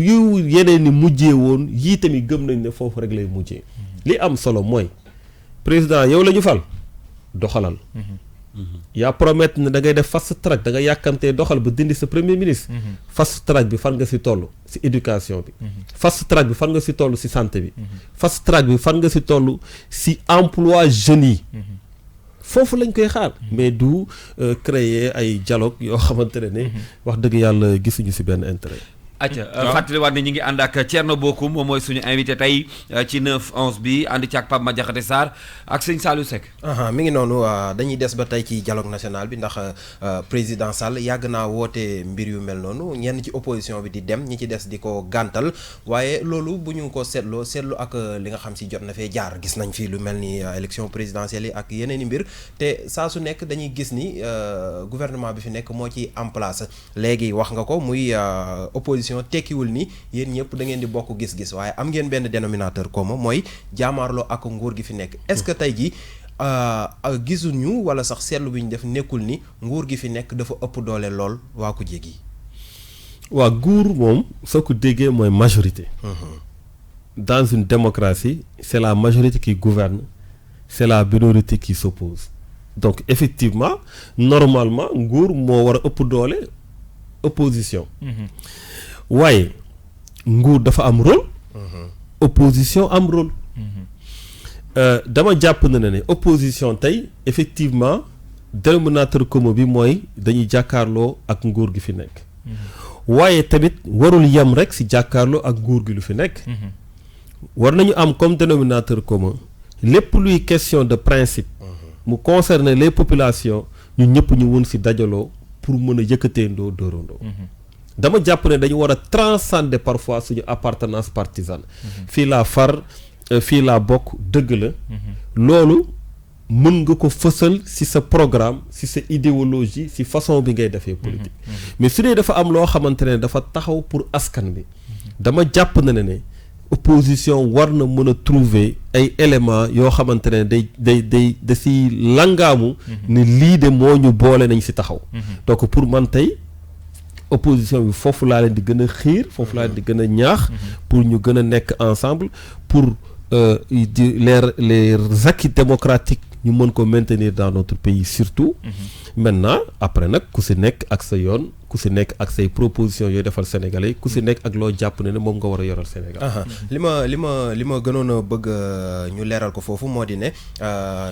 yu yeneen ni mujjee woon yii tamit gëm nañ ne foofu rek lay mujjee. li am solo mooy président yow la ñu fal doxalal. yaa promettre ne da ngay def fast track da nga yàkkamtee doxal ba dindi sa premier ministre. fast track bi fan nga ci toll ci éducation bi. fast track bi fan nga ci toll ci santé bi. fast track bi fan nga ci toll ci emploi jeunes yi. foofu lañ koy xaar. mais du créer ay dialogue yoo xamante ne wax dëgg yàlla gisuñu ci benn intérêt. acca fàttaliwaat ne ñu ngi ànd ak Thierno Bocoum moom mooy suñu invité tey ci 9-11 bi ànd ci ak Pape Madiakhaté Sarr ak sëñ Saliou Seck. mi ngi noonu dañuy des ba tey ci dialogue national bi ndax président Sall yàgg naa woote mbir yu mel noonu ñenn ci opposition bi di dem ñi ci des di ko gàntal waaye loolu bu ñu ko seetlu ak li nga xam si jot na fee jaar gis nañ fi lu mel ni élection présidentielle yi ak yeneen i mbir te saa su nekk dañuy gis ni gouvernement bi fi nekk moo ci en place léegi wax nga ko muy opposition. tekkiwul ni yéen ñëpp da ngeen di bokk gis-gis waaye am ngeen benn dénominateur commun mooy jaamaarloo ak nguur gi fi nekk est-ce que tey jii gisuñu wala sax seetlu bi ñu def nekkul ni nguur gi fi nekk dafa ëpp doole lool waa ku jéggi. waa nguur moom soo ko déggee mooy majorité. dans une démocratie c'est la majorité qui gouverne c'est la minorité qui s'oppose donc effectivement normalement nguur moo war a ëpp doole opposition. waaye nguur dafa am rôle. opposition am rôle. dama jàpp na ne opposition tey effectivement dénominateur commun bi mooy dañuy jàkkaarloo ak nguur gi fi nekk. waaye tamit warul yem rek ci jàkkaarloo ak nguur gi lu fi nekk. war nañu am comme dénominateur commun lépp luy question de principe. mu concerner les populations ñu ñëpp ñu wën ci dajaloo pour mën a yëkkateendoo dóorandoo. dama jàpp ne dañu war a transcender parfois suñu appartenance partisane. fii laa far fii laa bokk dëgg la. loolu mën nga ko fësal ci sa programme ci sa idéologie ci façon bi ngay defee politique. mais su dee dafa am loo xamante ne dafa taxaw pour askan bi. dama jàpp na ne opposition war na mën a trouver ay éléments yoo xamante ne da ci langaamu. ne lii de moo ñu boole nañ ci taxaw. donc pour man tey. opposition bi foofu laa leen di gën a xiir foofu laa leen di gën a ñaax pour ñu gën a nekk ensemble pour les acquis démocratiques ñu mën ko maintenir dans notre pays surtout. maintenant après nag ku ci nekk ak sa yoon ku ci nekk ak say propositions yooyu defal Sénégalais ku ci nekk ak loo jàpp ne moom nga war a yoral Sénégal. li ma gënoon a bëgg ñu leeral ko foofu moo di ne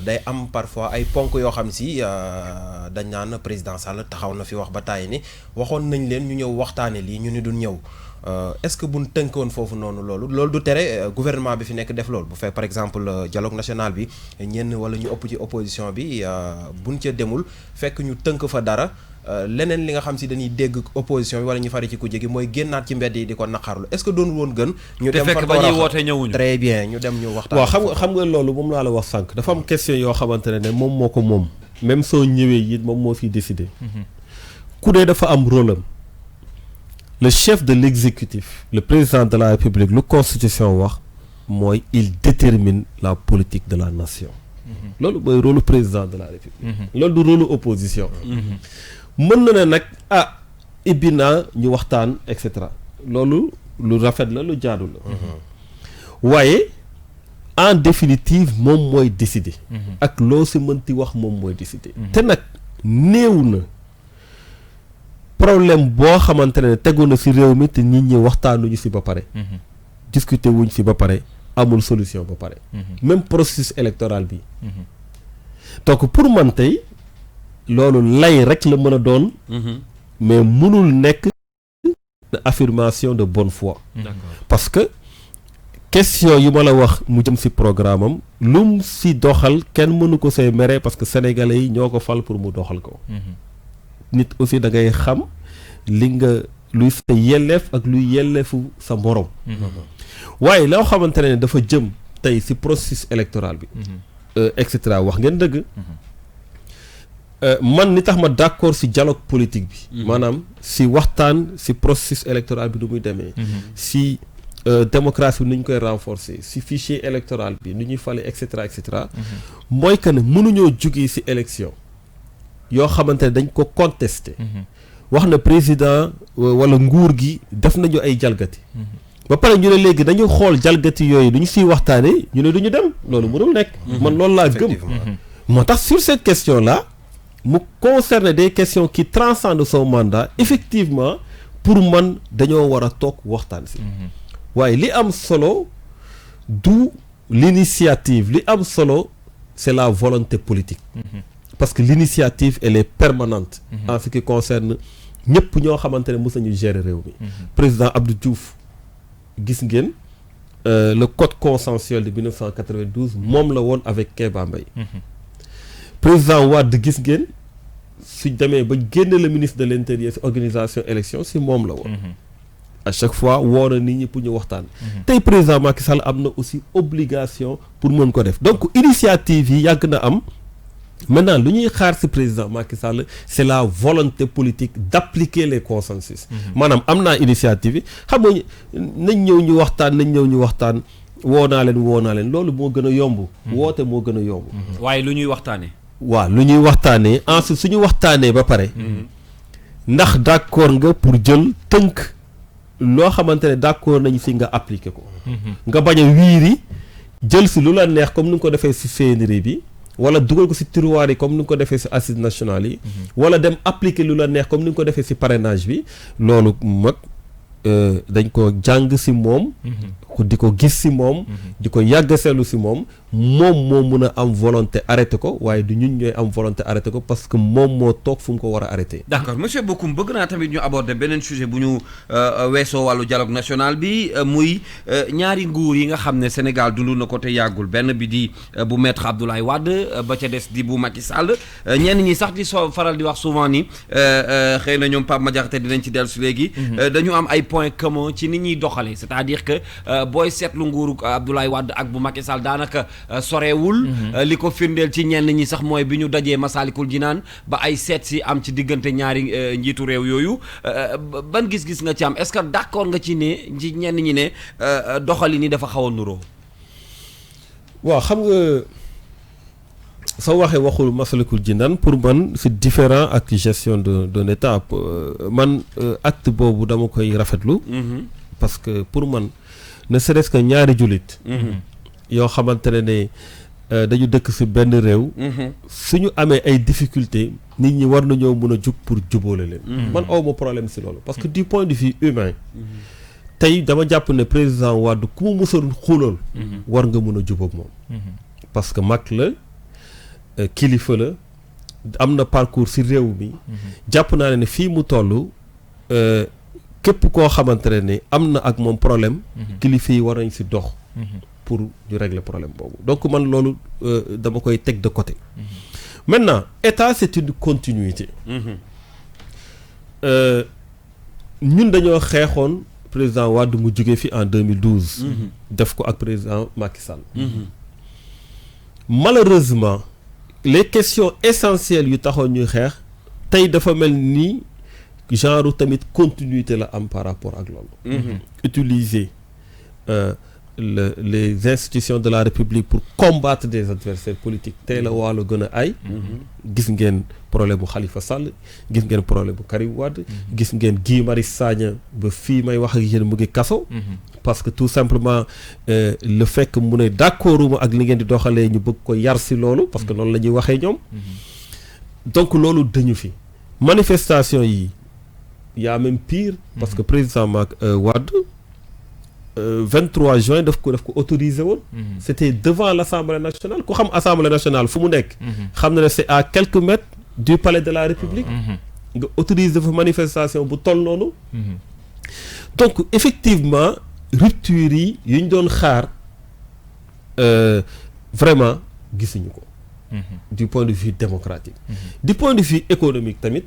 day am parfois ay ponk yoo xam si dañ naan président Sall taxaw na fi wax ba tàyyi ni waxoon nañ leen ñu ñëw waxtaane lii ñu ni duñ ñëw. est-ce que buñ tënkoon foofu noonu loolu du tere gouvernement bi fi nekk def loolu bu fekk par exemple dialogue national bi ñenn wala ñu ëpp ci opposition bi buñ ca demul fekk ñu tënk fa dara leneen li nga xam si dañuy dégg opposition bi wala ñu fari ci ku jégi mooy génnaat ci mbedd yi di ko naqarlu est-ce que doonul woon gën. ñu dem fekk ba ñuy woote ñëwuñu. très bien ñu dem ñu waxtaan. waaw xam nga loolu moom laa la wax sànq dafa am question yoo xamante ne moom moo ko moom même soo ñëwee it moom moo fiy décider. ku dee dafa am rôle am. le chef de l'exécutif le président de la République lu constitution wax mooy il détermine la politique de la nation. loolu mooy rôle président de la République. loolu du rôle opposition. mën na ne nag ibbi naa ñu waxtaan et cetera loolu lu rafet la lu jaadu la waaye en définitive moom mooy décider ak loo si mënti wax moom mooy décider te nag néew na problème boo xamante ne tegu na si réew mi te nit ñi waxtaanuñu si ba pare discuter wuñ si ba pare amul solution ba pare même processus électoral bi donc pour man tey loolu lay rek la mën a doon mais mënul nekk affirmation de bonne foi parce que question yi ma la wax mu jëm ci programme am lum ci doxal kenn mënu ko say mere parce que sénégalais yi ñoo ko fal pour mu doxal ko nit aussi da ngay xam li nga luy sa yelleef ak luy yelleefu sa morom waaye loo xamante ne dafa jëm tey ci processus électoral bi et cetera wax ngeen dëgg man ni tax ma d'accord ci dialogue politique bi maanaam ci waxtaan ci processus électoral bi nu muy demee ci démocratie bi nu ñu koy renforcer ci fichier électoral bi nu ñuy fale et cetera mooy que ne mënuñoo jugee ci élection yoo xamante ne dañ ko contester wax na président walla nguur gi def nañu ay jalgati ba pare ñu ne léegi dañu xool jalgati yooyu duñu ciy waxtaanee ñu ne duñu dem loolu mënul nekk man loolu laa gëm moo tax sur cette question là mu concerne des questions qui transcendent son mandat effectivement pour man dañoo war a toog waxtaan ci waaye li am solo du l'initiative li am solo c'est la volonté politique parce que l'initiative elle est permanente en ce qui concerne ñëpp ñoo xamante ne mës nañu gérer réew mi président Abdou Diouf gis ngeen le code consensuel de 1992 moom la woon avec Kéba Mbaye président Wade gis ngeen su demee ba génne le ministre de l'intérieur ci organisation élection ci moom la woon à chaque fois woo na nit ñi pour ñu waxtaan tey président Macky Sall am na aussi obligation pour mën ko def donc initiative yi yàgg na am maintenant lu ñuy xaar ci président Macky Sall c'est la volonté politique d'appliquer les consensus maanaam am naa initiative yi xam nga nañ ñëw ñu waxtaan woo naa leen loolu moo gën a yomb woote moo gën a yomb waaye lu ñuy waxtaanee waaw lu ñuy waxtaanee ensuite suñu waxtaanee ba pare ndax d'accord nga pour jël tënk loo xamante ne d'accord nañ ci nga appliquer ko nga bañ a wiiri jël ci lu la neex comme ni nga ko defee ci CNRI bi wala dugal ko ci tiroir yi comme ni nga ko defee ci assises nationales yi wala dem appliquer lu la neex comme ni nga ko defee ci parrainage bi loolu mag dañ ko jàng ci moom di ko gis ci moom di ko yàgg seetlu ci moom moo mën a am volonté arrêté ko waaye du ñun ñooy am volonté arrêté ko parce que moom moo toog fu mu ko war a arrêté. d'accord monsieur Bocoum bëgg naa tamit ñu aborder beneen sujet bu ñu weesoo wàllu dialogue national bi muy ñaari nguur yi nga xam ne Sénégal dund na ko te yàggul benn bi di bu maître Abdoulaye Wade ba ca des di bu Macky Sall ñenn ñi sax di faral di wax souvent ni xëy na ñoom Pape Madiakhaté dinañ ci dellu si léegi dañu am ay points communs ci ni ñuy doxalee c'est-à-dire que booy seetlu nguuru Abdoulaye Wade ak bu Macky Sall daanaka sorewul li ko firndeel ci ñenn ñi sax mooy bi ñu dajee Massalikul Jinaan ba ay seet si am ci diggante ñaari njiitu réew yooyu ban gis-gis nga ci am est-ce que d'accord nga ci ne ci ñenn ñi ne doxali ni dafa xaw a nuroo waaw xam nga soo waxee waxul Massalikul Jinaan pour man c'est différent ak gestion d'un état man acte boobu dama koy rafetlu parce que pour man ne serait-ce que ñaari jullit yoo xamante ne dañu dëkk ci benn réew suñu amee ay difficultés nit ñi war nañoo mën a jug pour jubóole leen man awma problème ci loolu parce que du point de vue humain tey dama jàpp ne président Wade ku mu mësoon xulool war nga mën a jubóog moom parce que mag la kilifa la am na parcours ci réew mi jàpp naa ne fii mu toll képp koo xamante ne am na ak moom problème kilifa yi war nañ ci dox pour ñu régler problème boobu donc man loolu dama koy teg de côté maintenant état c'est une continuité ñun dañoo xeexoon président Wade mu jóge fi en 2012 def ko ak président Macky Sall malheureusement les questions essentielles yu taxoon ñuy xeex tey dafa mel ni genre tamit continuité la am par rapport ak loolu utiliser les institutions de la République pour combattre des adversaires politiques tey la waalo gën a ay gis ngeen problème bu Khalifa Sall gis ngeen problème bu Karim Wade gis ngeen Guy Marius Sagna ba fii may wax ak yéen mu ngi kaso parce que tout simplement le fait que mu ne d'accorduma ak li ngeen di doxalee ñu bëgg ko yar si loolu parce que loolu la ñuy waxee ñoom donc loolu dañu fi manifestation yi y a même pire parce que président Wade 23 juin daf ko autorisé woon c'était devant l'Assemblée nationale ku xam Assemblée nationale fu mu nekk xam na ne c'est à quelques mètres du palais de la République nga autorisé fa manifestation bu toll noonu donc effectivement rupture yi ñu doon xaar vraiment gisuñu ko du point de vue démocratique du point de vue économique tamit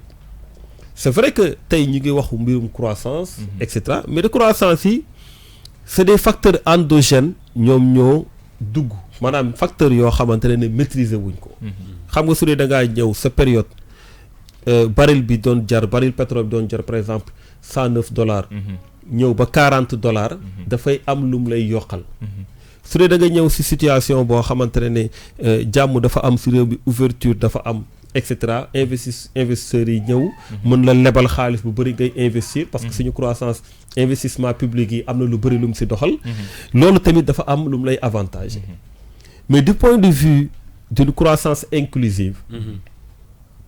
c'est vrai que tey ñu ngi waxu mbirum croissance et cetera mais de croissance yi c'est des facteurs endogènes ñoom ñoo dugg maanaam facteurs yoo xamante ne maîtriser wuñ ko xam nga su dee da ngaa ñëw sa période baril bi doon jar baril pétrole bi doon jar par exemple $109 ñëw ba $40 dafay am lu mu lay yokkal su dee da nga ñëw si situation boo xamante ne jàmm dafa am si réew bi ouverture dafa am et cetera investisseurs yi ñëw mën la lebal xaalis bu bëri ngay investir parce que suñu croissance investissement public yi am na lu bëri lu mu si doxal loolu tamit dafa am lu mu lay avantage mais du point de vue d'une croissance inclusive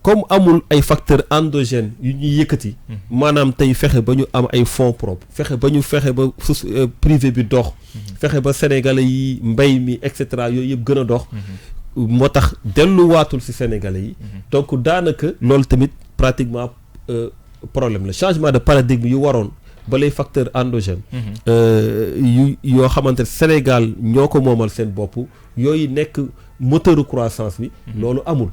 comme amul ay facteurs endogènes yu ñuy yëkkati maanaam tey fexe ba ñu am ay fonds propres fexe ba privé bi dox fexe ba sénégalais yi mbay mi et cetera yooyu yëpp gën a dox moo tax delluwaatul ci sénégalais yi donc daanaka loolu tamit pratiquement problème la changement de paradigme yu waroon ba les facteurs endogènes yoo xamante ne Sénégal ñoo ko moomal seen bopp yooyu nekk moteuru croissance bi loolu amul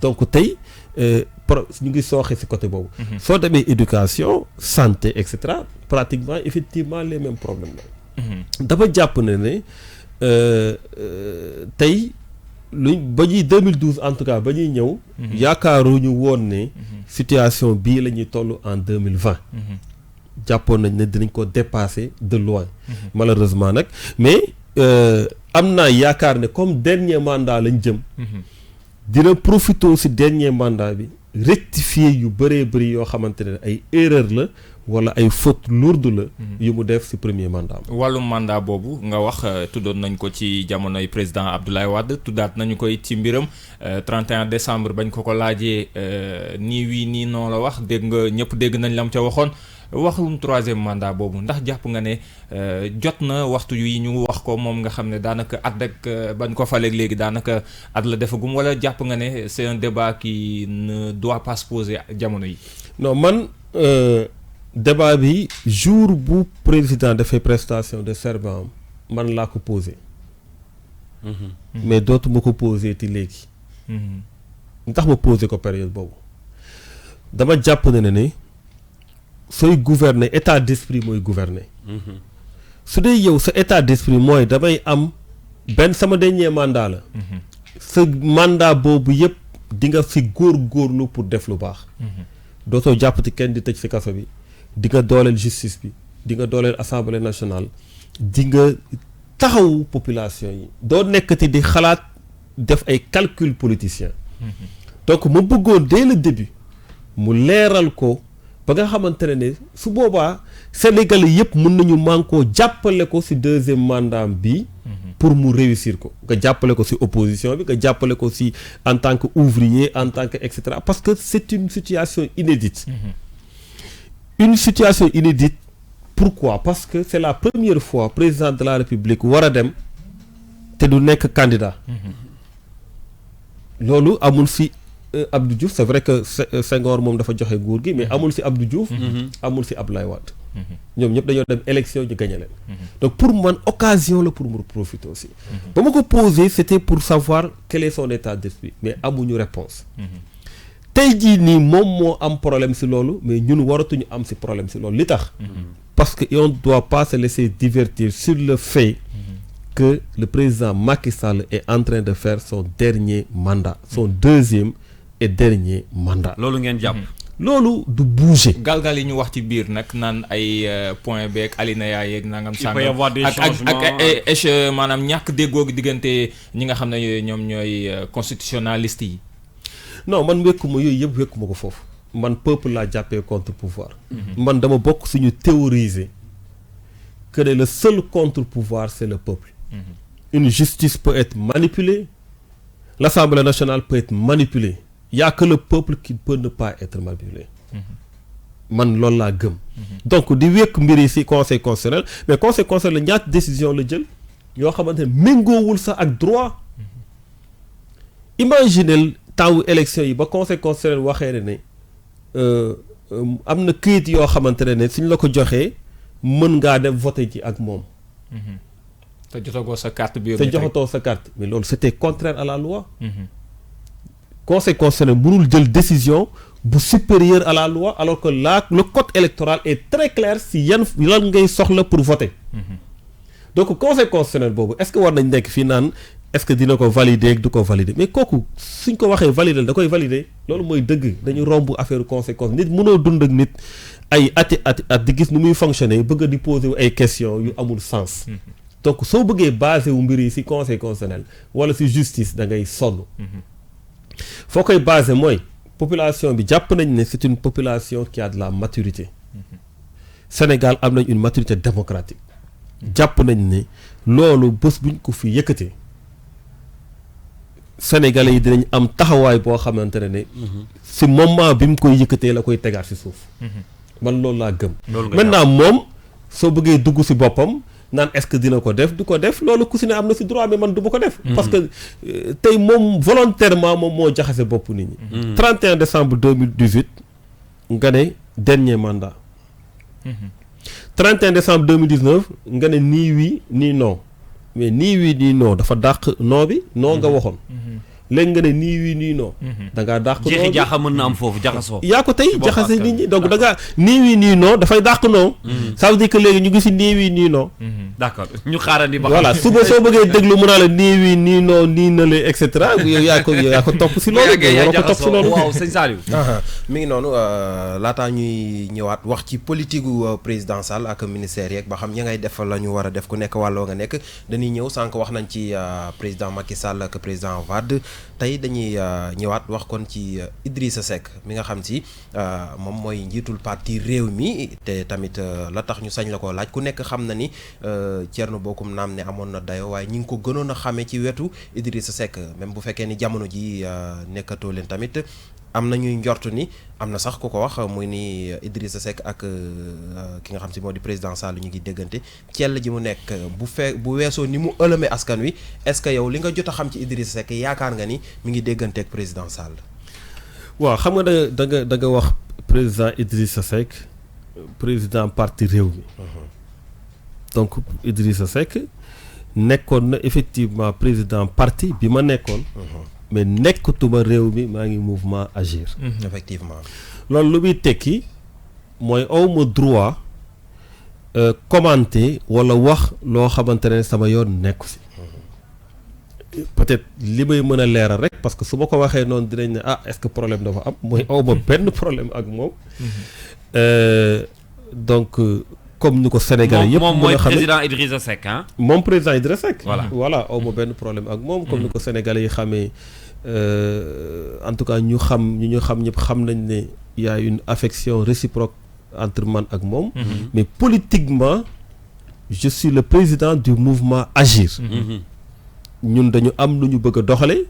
donc tey ñu ngi sooxe ci côté boobu soo demee éducation santé et cetera pratiquement effectivement les mêmes problèmes la dafa jàpp ne tey luñ ba ñuy 2012 en tout cas ba ñuy ñëw yaakaaruñu woon ne situation bii la ñuy toll en 2020 jàppoon nañ ne dinañ ko dépasser de loin malheureusement nag mais am naa yaakaar ne comme dernier mandat lañ jëm dina profiter ci dernier mandat bi rectifier yu bëree bëri yoo xamante ne ay erreur la wala ay faute lourde la yu mu def ci premier mandat wàllum mandat boobu nga wax tuddoon nañ ko ci jamonoy président Abdoulaye Wade tuddaat nañu koy ci mbiram 31 décembre bañ ko laajee nii wii nii non la wax dégg nga ñëpp dégg nañ lam ca waxoon waxum troisième mandat boobu ndax jàpp nga ne jot na waxtu yi ñu wax ko moom nga xam ne daanaka at rek bañ ko faleeg léegi daanaka at la defagum wala jàpp nga ne c'est un débat qui ne doit pas se poser jamono yi non man débat bi jour bu président dafay prestation de serment man laa ko posé mais dootuma ko posé ti léegi ndax ma posé ko période boobu dama jàpp ne sooy gouverner état d'esprit mooy gouverner su dee yow sa état d'esprit mooy damay am benn sama dernier mandat la sa mandat boobu yëpp di nga fi góorgóorlu pour def lu baax dootoo jàppati kenn di tëj ci kaso bi di nga dooleel justice bi di nga dooleel assemblée nationale di nga taxawu population yi doo nekkati di xalaat def ay calcul politicien donc ma bëggoon dès le début mu leeral ko ba nga xamante ne su boobaa Sénégalais yëpp mën nañu mànkoo jàppale ko ci deuxième mandat bi pour mu réussir ko nga jàppale ko ci opposition bi nga jàppale ko ci en tant que ouvrier en tant que et cetera parce que c'est une situation inédite une situation inédite pourquoi parce que c'est la première fois président de la République war a dem te du nekk candidat loolu amul ci Abdou Diouf c'est vrai que Senghor moom dafa joxe nguur gi mais amul ci Abdou Diouf amul ci Abdoulaye Wade ñoom ñëpp dañoo dem élection ñu gagné leen donc pour man occasion la pour mu profiter aussi ba ma ko posé c'était pour savoir quel est son état d'esprit mais amuñu réponse tey jii nii moom moo am problème ci loolu mais ñun waratuñu am ci problème ci loolu li tax parce que on doit pas se laisser divertir sur le fait que le président Macky Sall est en train de faire son dernier mandat son deuxième et dernier mandat loolu ngeen jàpp loolu du bouger. galgal yi ñu wax ci biir nag naan ay point beeg alinéa yeeg nangam il peut y avoir des changements ak maanaam ñàkk déggoo diggante ñi nga xam ne ñoom ñooy constitutionnaliste yi. non man wékkuma yooyu yëpp wékkuma ko foofu man peuple laa jàppee contre pouvoir. man dama bokk suñu théoriser que le seul contre pouvoir c'est le peuple. Une justice peut être manipulée, l'Assemblée nationale peut être manipulée. Il n'y a que le peuple qui peut ne pas être manipulé. Man loolu laa gëm. Donc di wékk mbir yi ci conseil constitutionnel mais conseil constitutionnel ñaata décision la jël yoo xamante ne méngoowul sax ak droit. Imaginez temps élection yi ba conseil constitutionnel waxee ne am na këyit yoo xamante ne suñ la ko joxee mën ngaa dem voter ji ak moom. te jotagoo sa carte bi. te joxatoo sa carte mais loolu c'était contraire à la loi. Conseil constitutionnel mënul jël décision bu supérieure à la loi alors que le code électoral est très clair si lan ngay soxla pour voter. Donc conseil constitutionnel boobu est-ce que war nañ nekk fii naan est-ce que dina ko valider ak du ko valider mais kooku suñ ko waxee valider da koy valider loolu mooy dëgg dañu romb affaire conseil constitutionnel nit mënoo dund ak nit ay at di gis nu muy fonctionner bëgg a di poser ay questions yu amul sens. Donc soo bëggee basé wu mbir yi ci conseil constitutionnel wala ci justice da ngay sonn. foo koy basé mooy population bi jàpp nañ ne c'est une population qui a de la maturité. Sénégal am nañ une maturité démocratique. jàpp nañ ne loolu bés buñ ko fi yëkkatee Sénégalais yi dinañ am taxawaay boo xamante ne ci moment bi mu koy yëkkatee la koy tegaat ci suuf. man loolu laa gëm. maintenant moom soo bëggee dugg ci boppam. naan est-ce que dina ko def du ko def loolu ku si ne am na si droit mais man du ma ko def. parce que tey moom volontairement moom moo jaxase bopp nit ñi. 31 décembre 2018 nga ne dernier mandat. 31 décembre 2019 nga ne nii oui nii non mais nii oui nii non dafa dàq non bi non nga waxoon. léegi nga ne nii oui nii non. da ngaa dàq non jeexi jaaxa mën na am foofu jaxasoo. yaa ko tey jaxase nit ñi donc da ngaa nii oui nii non dafay dàq non. ça veut dire que léegi ñu ngi si nii oui nii non. d'accord ñu xaarandi ba. voilà suba soo bëggee déglu mu naa la nii oui nii non nii na le et cetera yow yaa ko topp si loolu. yaa ko topp si loolu waaw sëñ Saliou. mi ngi noonu laataa ñuy ñëwaat wax ci politique gu président Sall ak ministère yeeg ba xam ña ngay def la ñu war a def ku nekk wàlloo nga nekk dañuy ñëw sànq wax nañ ci président Macky Sall ak président Wade tey dañuy ñëwaat wax kon ci Idrissa Seck mi nga xam si moom mooy njiitul parti réew mi te tamit la tax ñu sañ la ko laaj ku nekk xam na ni Thierno Bocoum naam ne amoon na dayo waaye ñi ngi ko gënoon a xamee ci wetu Idrissa Seck même bu fekkee ni jamono ji nekkatoo leen tamit am na ñuy njortu ni am na sax ku ko wax muy ni Idrissa Seck ak ki nga xam si moo di président Sall ñu ngi déggante cell ji mu nekk bu weesoo ni mu ëlëmee askan wi est-ce que yow li nga jot a xam ci Idrissa Seck yaakaar nga ni mi ngi déggante ak président Sall. waaw xam nga da nga wax président Idrissa Seck président parti réew mi. donc Idrissa Seck nekkoon na effectivement président parti bi ma nekkoon. mais nekkatuma réew mi maa ngi mouvement Agir. effectivement loolu lu muy tekki mooy awma droit commenter wala wax loo xamante ne sama yoon nekku si. peut-être li may mën a leeral rek parce que su ma ko waxee noonu dinañ ne est-ce que problème dafa am mooy awma benn problème ak moom. donc comme ni ko Sénégalais yëpp. moom mooy président Idrissa Seck ah. moom président Idrissa Seck. voilà awma benn problème ak moom. comme ni ko Sénégalais yi xamee en tout cas ñu xam ñëpp xam nañ ne y a une affection réciproque entre man ak moom. mais politiquement je suis le président du mouvement Agir. ñun dañu am lu ñu bëgg a doxale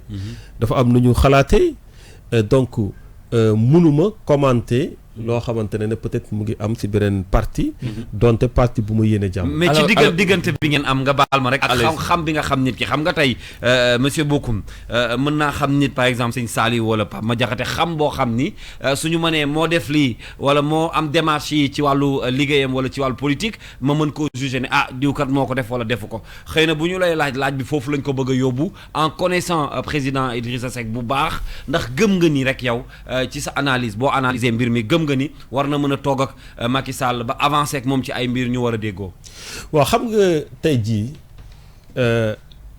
dafa am lu ñu xalaatee donc mënuma commenter loo xamante ne peut-être mu ngi am ci beneen parti donte parti bu mu yéene jàmm. mais ci diggante bi ngeen am nga baal ma rek ak xam bi nga xam nit ki xam nga tey monsieur Bocoum mën naa xam nit par exemple sëñ Saliou wala Pape Madiakhaté xam boo xam ni suñu mënee moo def lii wala moo am démarche yi ci wàllu liggéeyam wala ci wàllu politique ma mën koo juger ne diwkat moo ko def wala defu ko xëy na bu ñu lay laaj bi foofu lañ ko bëgg a yóbbu en connaissant président Idrissa Seck bu baax ndax gëm nga ni rek yow ci sa analyse boo analyser mbir mi gëm nga ni war na mën a toog ak Macky Sall ba avancer ak moom ci ay mbir ñu war a déggoo. waaw xam nga tey jii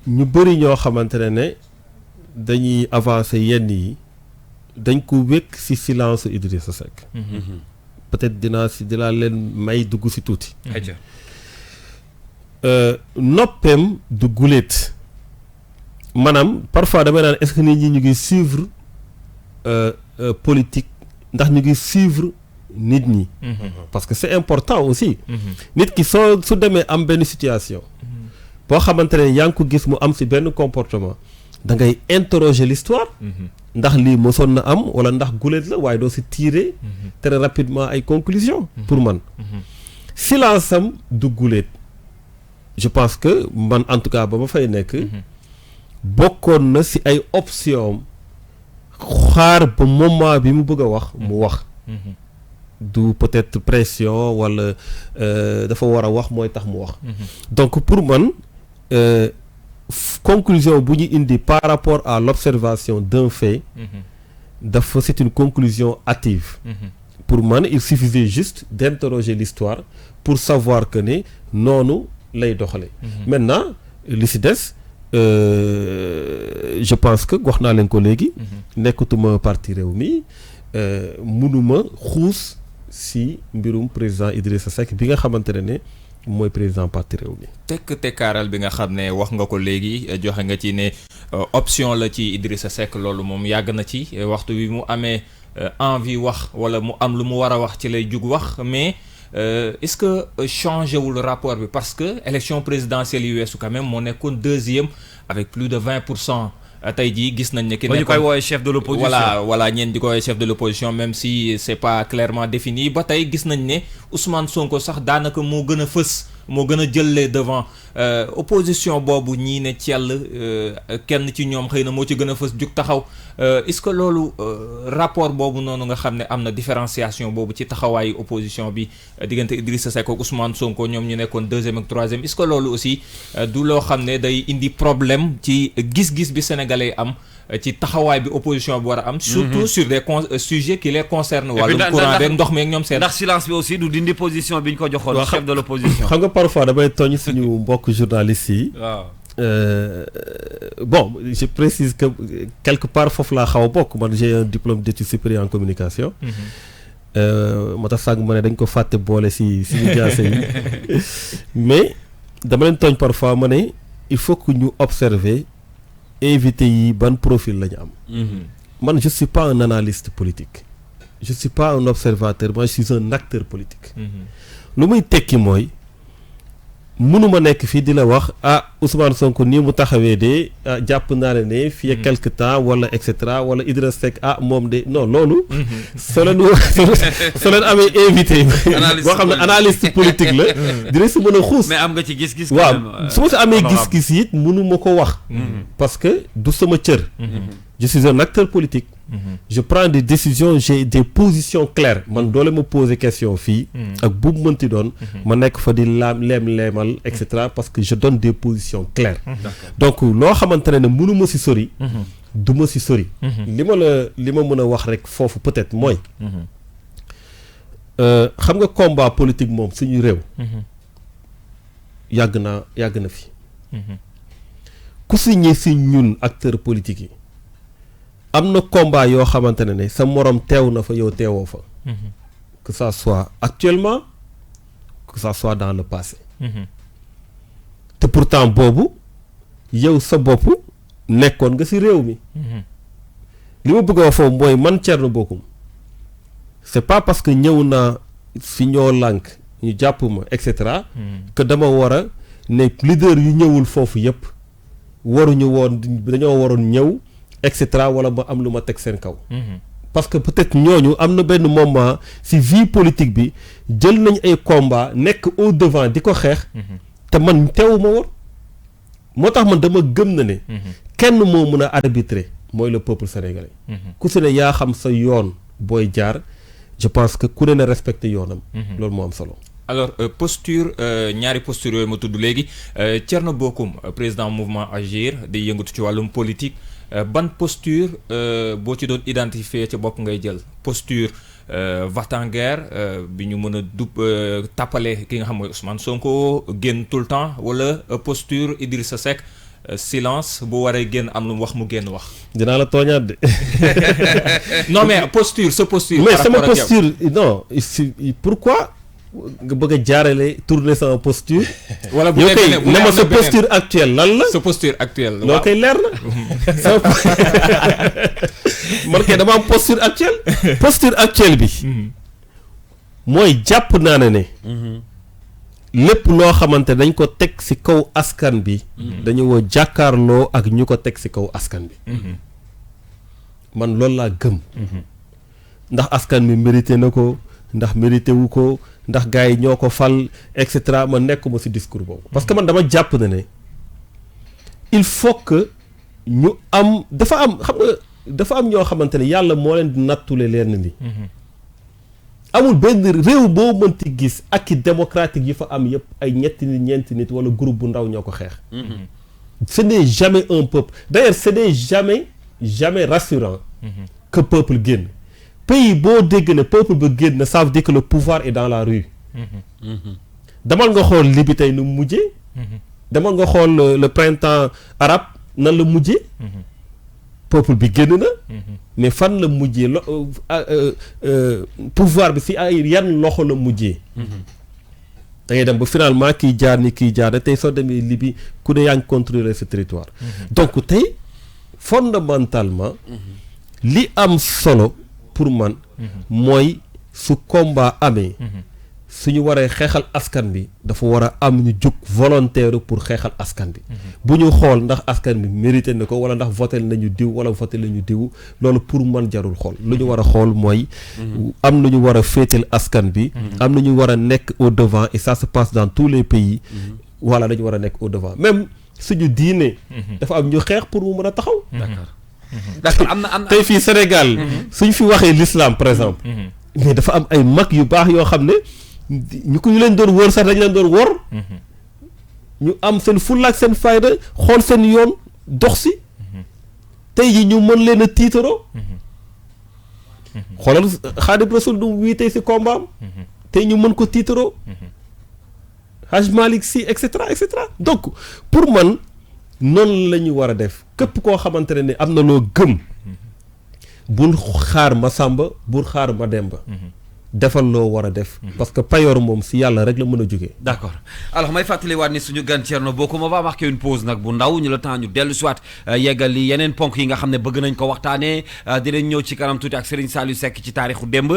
ñu bëri ñoo xamante ne dañuy avancer yenn yi dañ ko wékk ci silence Idrissa Seck. peut-être dinaa leen may dugg ci tuuti. noppeem du guléet maanaam parfois damay naan est-ce que nit ñi ñu ngi suivre politique ndax ñu ngi suivre nit ñi. parce que c'est important aussi. nit ki su demee am benn situation. boo xamante ne yaa ngi ko gis mu am ci benn comportement da ngay interroger l'histoire. ndax lii mosoon na am wala ndax guléet la waaye doo ci tirer très rapidement ay conclusions. pour man silence am du guléet. je pense que man en tout cas ba ma fay nekk bokkoon na ci ay option xaar ba moment bi mu bëgg a wax mu wax du peut-être pression wala dafa war a wax mooy tax mu wax donc pour man conclusion bu ñu indi par rapport à l'observation d'un fait dafa c'est une conclusion hâtive pour man il suffisait juste d'interroger l'histoire pour savoir que ne noonu lay doxale maintenant li ci des je pense que wax naa leen ko léegi nekkatuma parti Rewmi mënuma xuus ci mbirum président Idrissa Seck bi nga xamante ne mooy président parti Rewmi tekkaaral bi nga xam ne wax nga ko léegi joxe nga ci ne option la ci Idrissa Seck loolu moom yàgg na ci waxtu bi mu amee envie wax wala mu am lu mu war a wax ci lay jug wax mais est-ce que changé wul rapport bi parce que élection présidentielle yu weesu quand même moo nekkoon deuxième avec plus de 20%. tey jii gis nañ ne ki nekkoon ñu koy woowee chef de l'opposition voilà ñeen di koy woowee chef de l'opposition même si c'est pas clairement défini ba tey gis nañ ne Ousmane Sonko sax daanaka moo gën a fës moo gën a jël les devant opposition boobu ñii ne Thiel kenn ci ñoom xëy na moo ci gën a fës jug taxaw est-ce que loolu rapport boobu noonu nga xam ne am na différenciation boobu ci taxawaayu opposition bi diggante Idrissa Seck ak Ousmane Sonko ñoom ñu nekkoon deuxième ak troisième est-ce que loolu aussi du loo xam ne day indi problème ci gis-gis bi sénégalais am ci taxawaay bi opposition bi war a am. surtout sur des sujets qui les concernent. wàllum courant beeg ndox meeg ñoom seen. ndax silence bi aussi du dindi position bi ñu ko joxoon. chef de l'opposition. xam nga parfois damay tooñ suñu mbokk journalistes yi. waaw. Bon je précise que quelque part foofu laa xaw a bokk man j'ai un diplôme d'études supérieures en communication. moo tax sànq ma ne dañ ko fàtte boole si jaase yi mais dama leen tooñ parfois ma ne il faut que ñu observer. invité yi ban profil la ñu am. man je suis pas un analyste politique. je suis pas un observateur moi je suis un acteur politique. lu muy tekki mooy mënuma nekk fii di la wax Ousmane Sonko nii mu taxawee de jàpp naa ne fii ak quelque temps wala et cetera wala Idrissa Seck moom de non loolu. soo leen amee invité. boo xam ne analyste politique la. dina si mën a xuus. mais am nga ci gis-gis. waaw su ma si amee gis-gis it mënuma ko wax. parce que du sama cër. je suis un acteur politique. je prends des décisions j'ai des positions claires man doole ma poser question fii. ak bu mu mënti doon. ma nekk fa di leemal et cetera parce que je donne des positions claires. donc loo xamante ne mënuma si sori. du ma si sori. li ma mën a wax rek foofu peut-être mooy. xam nga combat politique moom suñu réew. yàgg na fi. ku signé si ñun acteurs politiques yi. am na combat yoo xamante ne sa morom teew na fa yow teewoo fa. que ça soit actuellement que ça soit dans le passé. te pourtant boobu yow sa bopp nekkoon nga ci réew mi. li ma bëgg a wax foofu mooy man Thierno Bocoum c'est pas parce que ñëw naa fi ñoo lànk ñu jàpp ma et cetera. que dama war a ne leader yu ñëwul foofu yépp waruñu woon dañoo waroon ñëw. et cetera wala ma am lu ma teg seen kaw. parce que peut-être ñooñu am na benn moment ci vie politique bi jël nañ ay combat nekk au devant di ko xeex. te man teewuma woon. moo tax man dama gëm na ne. kenn moo mën a arbitrer mooy le peuple sénégalais. ku si ne yaa xam sa yoon booy jaar je pense que ku ne na respecter yoonam. loolu moo am solo. alors posture ñaari posture yooyu ma tudd léegi Thierno Bocoum président mouvement Agir di yëngatu ci wàllum politique. ban posture boo ci doon identifier ca bopp ngay jël posture va-t-en-guerre bi ñu mën a tàppale ki nga xam mooy Ousmane Sonko génn tout le temps wala posture Idrissa Seck silence bu waree génn am lu mu wax mu génn wax. dinaa la tooñaat de. non mais posture sa posture. mais sama posture non pourquoi nga bëgg a jaarale tourner sama posture. wala bu dee ne ma sa posture actuelle lan la. sa posture actuelle. loo koy leer na. sama man kay dama am posture actuelle. posture actuelle bi. mooy jàpp naa ne. lépp loo xamante dañ ko teg ci kaw askan bi. dañu woo jàkkaarloo ak ñu ko teg ci kaw askan bi. man loolu laa gëm. ndax askan bi mérité na ko ndax mérité wu ko ndax gars yi ñoo ko fal et cetera ma nekkuma ci discours boobu. parce que man dama jàpp ne il faut que ñu am dafa am xam nga dafa am ñoo xamante ne yàlla moo leen di nattule leen ni. amul benn réew boo mënti gis ak i démocratique yi fa am yëpp ay ñetti nit ñeenti nit wala groupe bu ndaw ñoo ko xeex. ce n'est jamais un peuple d'ailleurs ce n'est jamais rassurant. que peuple génn. pays boo dégg ne peuple ba génn ça veut dire que le pouvoir est dans la rue. demal nga xool Libye tey nu mu mujjee. demal nga xool le printemps arabe nan la mujjee. peuple bi génn na. mais fan la mujjee pouvoir bi ci ay yan loxo la mujjee. da ngay dem ba finalement kiy jaar ni kiy jaar tey soo demee Libye ku ne yaa ngi contrôler ce territoire. donc tey fondamentalement. li am solo pour man. mooy su combat amee. suñu waree xeexal askan bi dafa war a am ñu jug volontaire pour xeexal askan bi. bu ñu xool ndax askan bi mérité na ko wala ndax voté nañu diw wala voté nañu diw loolu pour man jarul xool lu ñu war a xool mooy. am na ñu war a féetal askan bi. am na ñu war a nekk au devant et ça se passe dans tous les pays. voilà dañu war a nekk au devant même suñu diine. dafa am ñu xeex pour mu mën a taxaw. d'accord am na tey fii Sénégal. suñ fi waxee l'islam par exemple. mais dafa am ay mag yu baax yoo xam ne. ñu leen doon wóor sax dañ leen doon wóor. ñu am seen fulla ak seen fayda xool seen yoon dox si. tey ji ñu mën leen a tiitaroo. xoolal Xaadim Rasul du wii tey si combat am. tey ñu mën ko tiitaroo. Haj Malick Sy et cetera et cetera donc pour man noonu la ñu war a def képp koo xamante ne am na loo gëm. bul xaar ma Samba bul xaar ma Demba. defal loo war a def. parce que payoor moom si yàlla rek la mën a jógee. d'accord alors may fàttaliwaat ni suñu gan Thierno Bocoum on va marquer une pause nag bu ndaw ñu le temps ñu dellu siwaat yeggal li yeneen ponk yi nga xam ne bëgg nañ ko waxtaanee dinañ ñëw ci kanam tuuti ak Serigne Saliou Seck ci taarixu démb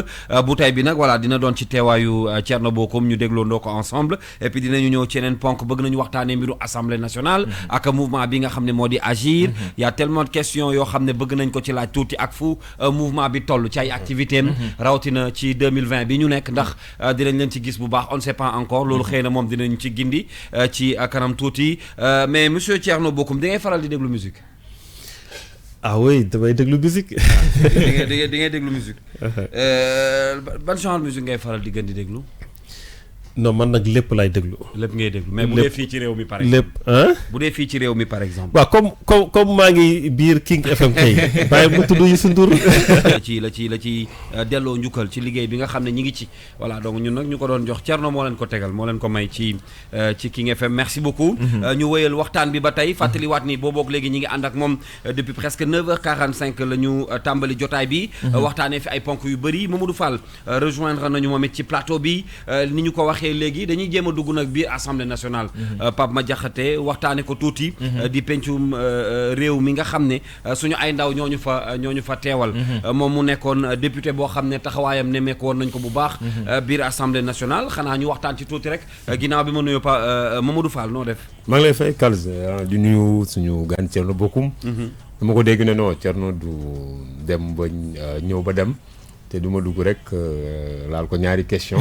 bu tey bi nag voilà dina doon ci teewaayu Thierno Bocoum ñu dégloo ndoo ko ensemble et puis dinañu ñëw ci yeneen ponk bëgg nañu waxtaanee mbiru assemblée nationale. ak mouvement bi nga xam ne moo di agir. y a tellement de questions yoo xam ne bëgg nañ ko ci laaj tuuti ak fu mouvement bi toll ci ay activités am rawatina ci 2020 bi ñu nekk ndax dinañ leen ci gis bu baax on ne sait pas encore loolu xëy na moom dinañ ci gindi ci kanam tuuti mais monsieur Thierno Bocoum di ngay faral di déglu musique. ah oui damay déglu musique. di ngay déglu musique. ban genre musique ngay faral di gën di déglu. non man nag lépp laay déglu. lépp ngay déglu mais bu dee fii ci réew mi par exemple. lépp ah. bu dee fii ci réew mi par exemple. waaw comme maa ngi biir King FM kay bàyyi mu tudd Youssou Ndour. la ci delloo njukkal ci liggéey bi nga xam ne ñi ngi ci voilà donc ñun nag ñu ko doon jox Thierno moo leen ko tegal moo leen ko may ci King FM merci beaucoup. ñu wëyal waxtaan bi ba tey fàttaliwaat ni booboog léegi ñi ngi ànd ak moom depuis presque 9h45 la ñu tàmbali jotaay bi. waxtaanee fi ay ponk yu bëri Mamadou Fall rejoindre nañu moom it ci plateau bi ni ñu ko waxee léegi dañuy jéem a dugg nag biir assemblée nationale. Pape Madiakhaté waxtaane ko tuuti. di pencum réew mi nga xam ne suñu ay ndaw ñooñu fa teewal. moom mu nekkoon député boo xam ne taxawaayam nemmeeku woon nañ ko bu baax. biir assemblée nationale xanaa ñu waxtaan ci tuuti rek ginnaaw bi ma nuyoo Mamadou Fall noo def. maa ngi lay fay Kals di nuyu suñu gan Thierno Bocoum. dama ko dégg ne non Thierno du dem ba ñëw ba dem. te du ma dugg rek laal ko ñaari question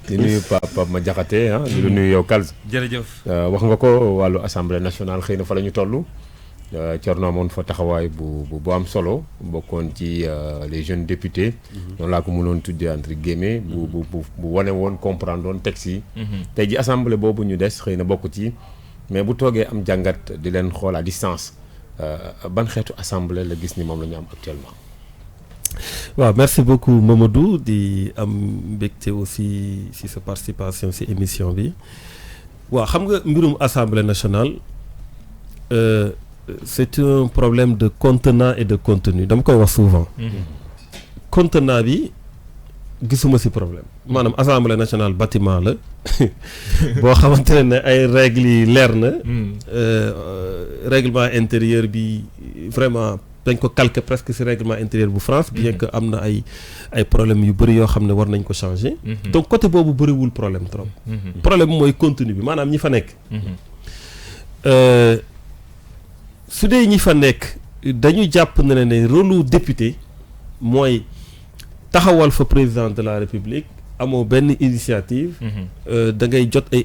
di nuyu Pape Madiakhaté di nuyu yow Kals. jërëjëf. wax nga ko wàllu assemblée nationale xëy na fa la ñu toll. Thierno amoon fa taxawaay bu am solo bokkoon ci les jeunes députés. noonu laa ko mënoon tuddee entre guillemets. bu wane woon comprendre woon texte yi. tey ji assemblée boobu ñu des xëy na bokk ci mais bu toogee am jàngat di leen xool à distance ban xeetu assemblée la gis ni moom la ñu am actuellement. waaw merci beaucoup Mamadou di am mbégte aussi si sa participation si émission bi waaw xam nga mbirum assemblée nationale c'est un problème de contenant et de contenu dama koy wax souvent. Contenant bi gisuma ci problème maanaam assemblée nationale bâtiment la boo xamante ne ay règles yi leer na. Règlement intérieur bi vraiment dañ ko calquer presque ci règlement intérieur bu France bien que am na ay problèmes yu bëri yoo xam ne war nañ ko changer. donc côté boobu bëriwul problème trop. problème mooy contenu bi maanaam ñi fa nekk. su dee ñi fa nekk dañu jàpp ne rôle député mooy taxawal fa président de la République amoo benn initiative. da ngay jot ay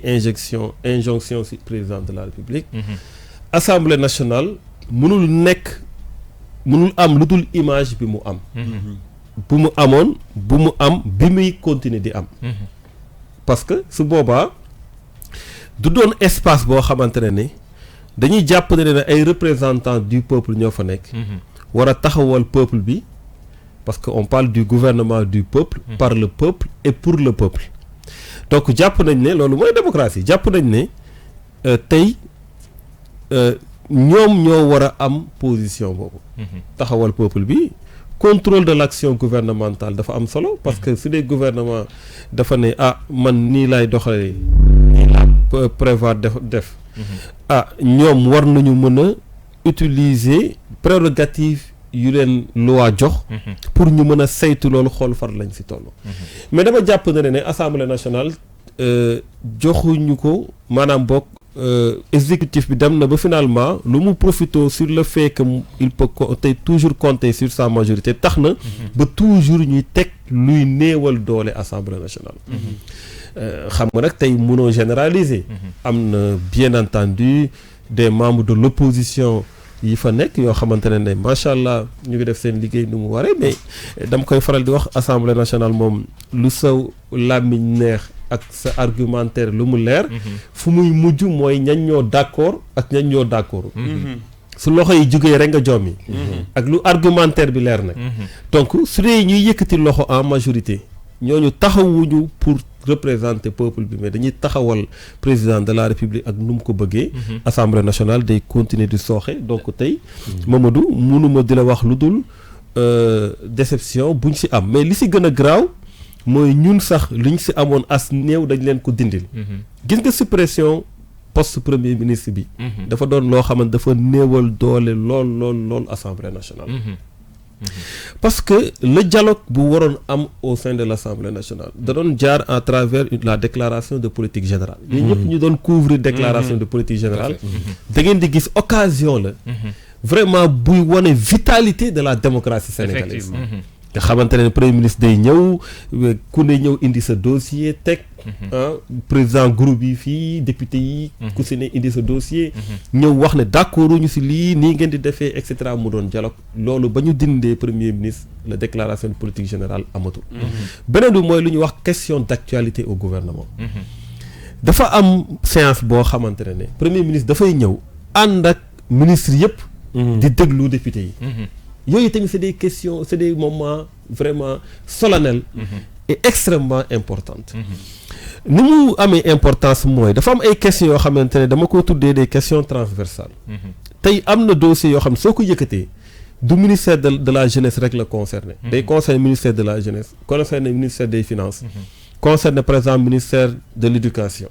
injonction ci président de la République. Assemblée nationale mënul am lu dul image bi mu am. bu mu amoon bu mu am bi muy continuer di am. parce que su boobaa du doon espace boo xamante ne dañuy jàpp ne ay représentants du peuple ñoo fa nekk. war a taxawal peuple bi parce que on parle du gouvernement du peuple. par le peuple et pour le peuple. donc jàpp nañ ne loolu mooy démocratie jàpp nañ ne tey ñoom ñoo war a am position boobu. taxawal peuple bi contrôle de l'action gouvernementale dafa am solo parce que su dee gouvernement dafa ne man nii lay doxalee nii laa prévoir def. ñoom war nañu mën a utiliser prérogative yu leen loi jox. pour ñu mën a saytu loolu xool far lañ ci toll. mais dama jàpp ne assemblée nationale joxuñu ko maanaam bokk exécutif bi dem na ba finalement lu mu profité sur le fait que il peut toujours compter sur sa majorité tax na ba toujours ñuy teg luy néewal doole assemblée nationale. xam nga nag tey mënoo généraliser. am na bien entendu des membres de l'opposition yi fa nekk yoo xamante ne macha allah ñu ngi def seen liggéey nu mu waree mais dama koy faral di wax assemblée nationale moom lu saw làmmiñ neex ak sa argumentaire lu mu leer. fu muy mujj mooy ñañ ñoo d'accord ak ñañ ñoo d'accord. su loxo yi jugee rek nga jommi. ak lu argumentaire bi leer nag. donc su dee ñuy yëkkati loxo en majorité ñooñu taxawuñu pour représenter peuple bi mais dañuy taxawal président de la République ak nu mu ko bëggee. Assemblée nationale day continuer di sooxe donc tey. Mamadou mënuma di la wax lu dul déception buñ ci am mais li ci gën a graaw mooy ñun sax liñ ci amoon as néew dañ leen ko dindil. gis nga suppression poste premier ministre bi. dafa doon loo xamante dafa néewal doole lool Assemblée nationale. parce que le dialogue bu waroon am au sein de l'Assemblée nationale da doon jaar à travers la déclaration de politique générale. ñun ñëpp ñu doon couvrir déclaration de politique générale. da ngeen di gis occasion la. vraiment buy wane vitalité de la démocratie sénégalaise. nga xamante ne premier ministre day ñëw ku ne ñëw indi sa dossier teg. président groupe yi fii député yi. ku si ne indi sa dossier. ñëw wax ne d'accord ñu si lii nii ngeen di defee et cetera mu doon dialogue loolu ba ñu dindee premier ministre la déclaration de politique générale amatul. beneen bi mooy lu ñuy wax question d'actualité au gouvernement. dafa am séance boo xamante ne premier ministre dafay ñëw ànd ak ministre yëpp. di déglu député yi. yooyu tamit c'est des questions c'est des moments vraiment solennels. et extrêmement importantes. ni mu amee importance mooy dafa am ay questions yoo xamante ne dama ko tuddee des questions transversales. tey am na dossier yoo xam ne soo ko yëkkatee du ministère de la jeunesse rek la concerné. day concerner ministère de la jeunesse concerner ministère des finances. concerner par exemple ministère de l'éducation.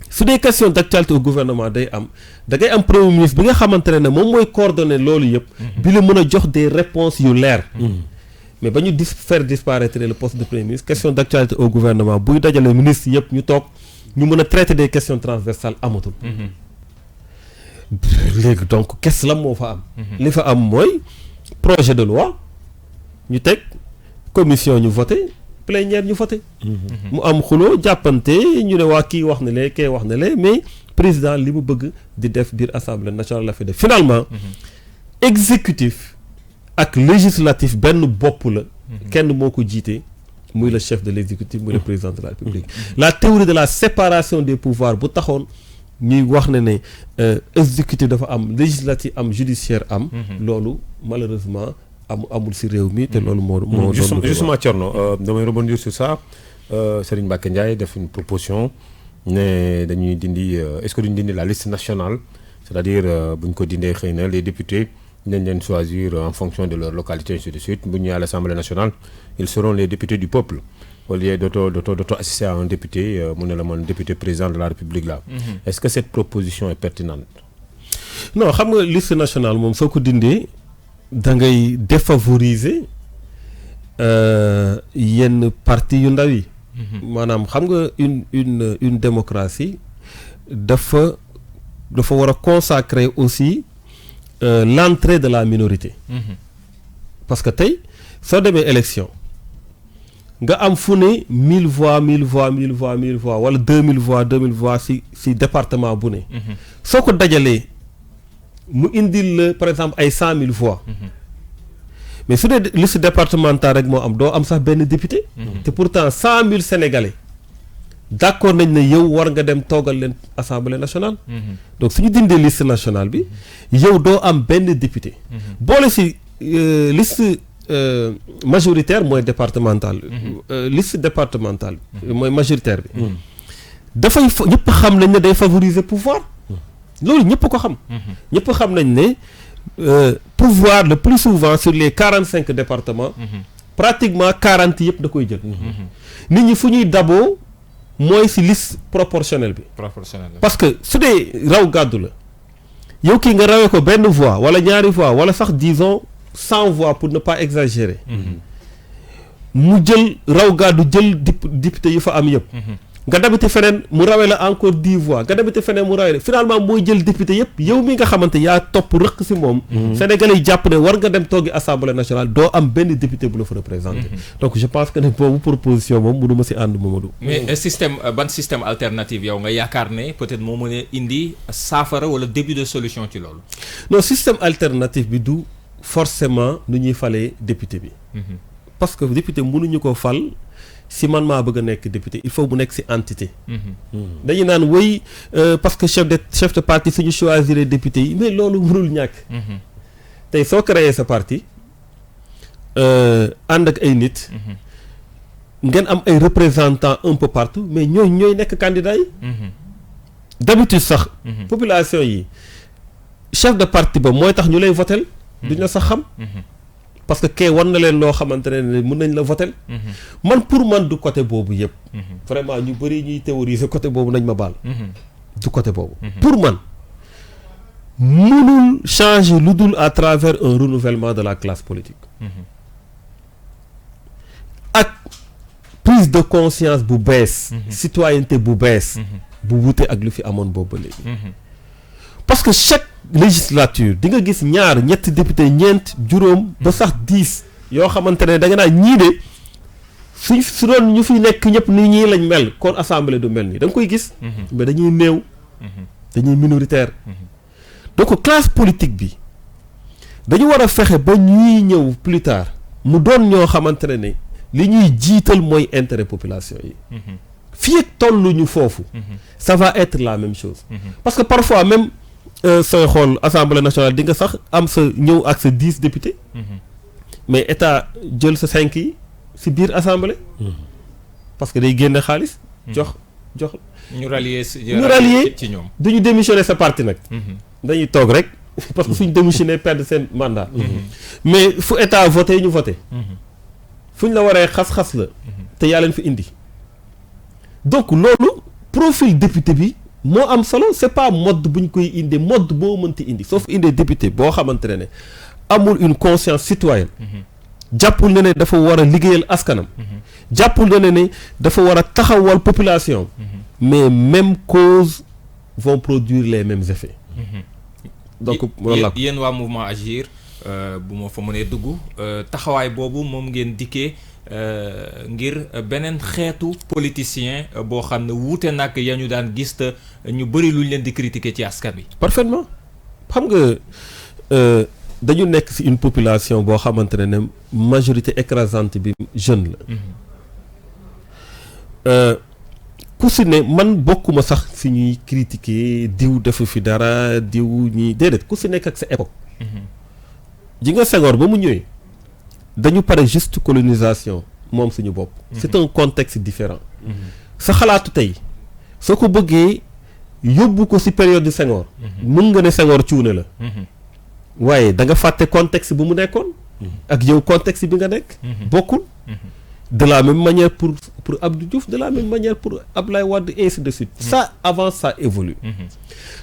su dee question d'actualité au gouvernement day am da ngay am premier ministre bi nga xamante ne moom mooy coordonner loolu yëpp. bi la mën a jox des réponses yu leer. mais ba ñu faire disparaître le poste de premier ministre question d'actualité au gouvernement buy dajale ministre yëpp ñu toog ñu mën a traiter des questions transversales amatul. léegi donc qu'est-ce la moo fa am. li fa am mooy projet de loi ñu teg commission ñu voté plénière ñu voté. mu am xuloo jàppante ñu ne waa kii wax na lee kee wax na lee mais président li mu bëgg di def biir assemblée nationale la fi def finalement. exécutif ak législatif benn bopp la. kenn moo ko jiite muy le chef de l'exécutif muy le président de la République. la théorie de la séparation des pouvoirs bu taxoon ñuy wax ne exécutif dafa am législatif am judiciaire am. loolu malheureusement amul ci réew mi te loolu moo justement Thierno damay rebondir sur ça Serigne Mbacké Ndiaye def une proposition ne dañuy dindi est-ce que duñu dindi la liste nationale c'est-à-dire bu ñu ko dindee xëy na les députés nañ leen choisir en fonction de leur localité ainsi de suite bu ñu à l'Assemblée nationale ils seront les députés du peuple au lieu d'auto assister à un député mu ne la man député président de la République là. Est-ce que cette proposition est pertinente? non xam nga liste nationale moom soo ko dindee da ngay défavoriser yenn parti yu ndaw yi. maanaam xam nga une démocratie dafa war a consacrer aussi l'entrée de la minorité. parce que tey soo demee élection nga am fu ne 1000 voix wala 2000 voix si département bu ne. soo ko dajalee mu indil la par exemple ay 100 000 voix. mais su dee liste départementale rek moo am doo am sax benn député. te pourtant 100 000 sénégalais d'accord nañ ne yow war nga dem toogal leen assemblée nationale. donc suñu dindee liste nationale bi yow doo am benn député. boole si liste majoritaire mooy départementale. liste départementale mooy majoritaire bi. dafay ñëpp xam nañ ne day favoriser pouvoir. loolu ñëpp ko xam. ñëpp xam nañ ne. pouvoir le plus souvent sur les 45 départements. pratiquement 40 yëpp da koy jël. nit ñi fu ñuy daboo mooy ci liste proportionnelle bi. parce que su dee raw gàddu la yow kii nga rawee ko benn voix wala ñaari voix wala sax disons 100 voix pour ne pas exagérer. mu jël raw gàddu jël député yu fa am yëpp. nga dabati feneen mu rawee la encore 10 voix nga dabati feneen mu rawee la finalement mooy jël député yëpp yow mi nga xamante yaa topp rëq si moom. Sénégalais yi jàpp ne war nga dem toogi assemblée nationale doo am benn député bu la fa représenté. donc je pense que ne boobu proposition moom mënu ma si ànd Mamadou. mais système ban système alternative yow nga yaakaar ne peut-être moo mën a indi saafara wala début de solution ci loolu. non système alternatif bi du forcément nu ñuy falee député bi. parce que député mënuñu ko fal. si man maa bëgg a nekk député il faut mu nekk si entité. dañu naan woy parce que chef de parti suñu choisir député yi mais loolu mënul ñàkk. tey soo créé sa parti ànd ak ay nit. ngeen am ay représentants un peu partout mais ñooy nekk candidats yi. d'habitude sax. population yi chef de parti ba mooy tax ñu lay votel duñ la sax xam. parce que kay war na leen loo xamante ne mën nañ la voter. man pour man du côté boobu yëpp. vraiment ñu bëri ñuy théoriser côté boobu nañ ma baal. du côté boobu. pour man mënul changer lu dul à travers un renouvellement de la classe politique. ak prise de conscience bu bees. citoyenneté bu bees. bu wute ak lu fi amoon boobu ba léegi. parce que chaque législature di nga gis ñaar ñetti député ñeent juróom ba sax 10 yoo xamante ne da nga naan ñii de su doon ñu fi nekk ñëpp ni ñii lañ mel kon assemblée du mel nii da nga koy gis. mais dañuy néew. dañuy minoritaire. donc classe politique bi dañu war a fexe ba ñuy ñëw plus tard mu doon ñoo xamante ne li ñuy jiital mooy intérêt population yi. fii ak tolluñu foofu. ça va être la même chose. parce que parfois même. sooy xool assemblée nationale di nga sax am sa ñëw ak sa 10 députés. mais état jël sa 5 yi si biir assemblée. parce que day génne xaalis. jox. ñu rallier ci ñoom. duñu démissionner sa parti nag. dañuy toog rek parce que suñ démissionner perdre seen mandat. mais fu état voté ñu voté. fuñ la waree xas-xas la. te yaa leen fi indi. donc loolu profil député bi. moo am solo c'est pas mode bu ñu koy indee mode boo mënti indi soo fi indee député boo xamante ne amul une conscience citoyenne. jàppul ne dafa war a liggéeyal askanam. jàppul ne dafa war a taxawal population. mais même cause vont produire les mêmes effets. donc loolu la yéen waa mouvement Agir bu ma fa mënee dugg taxawaay boobu moom ngeen dikkee. ngir beneen xeetu politicien boo xam ne wuute nag ya ñu daan gis te ñu bëri luñ leen di critiquer ci askan bi. parfaitement xam nga dañu nekk ci une population boo xamante ne majorité écrasante bi jeune la ku si ne man bokkuma sax fi ñuy critiquer diw defu fi dara diw ñi déedéet ku si nekk ak sa époque. ji nga Senghor ba mu ñëwee. dañu pare juste colonisation moom suñu bopp. c'est un contexte différent. sa xalaatu tey soo ko bëggee yóbbu ko si période de Senghor mën nga ne Senghor cuune la waaye da nga fàtte contexte bu mu nekkoon ak yow contexte bi nga nekk bokkul de la même manière pour Abdou Diouf de la même manière pour Abdoulaye Wade ainsi de suite ça avance ça évolue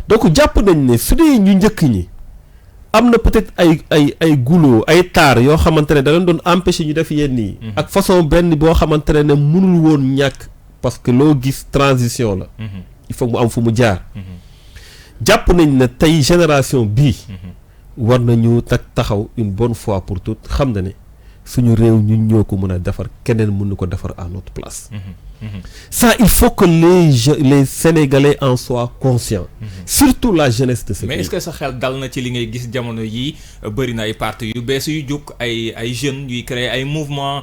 donc jàpp nañ ne su dee ñu njëkk ñi am na peut-être ay goulot ay taar yoo xamante ne da leen doon empêcher ñu def yenn yi ak façon benn boo xamante ne mënul woon ñàkk parce que loo gis transition la il faut mu am fu mu jaar jàpp nañ ne tey génération bii war nañu taxaw une bonne fois pour toutes xam na ne suñu réew ñun ñoo ko mën a defar keneen mënu ko defar à notre place ça il faut que les Sénégalais en soient conscients surtout la jeunesse de ce pays. mais est-ce que sa xel dal na ci li ngay gis jamono yii bëri na ay partis yu bees yu jóg ay jeunes yuy créer ay mouvement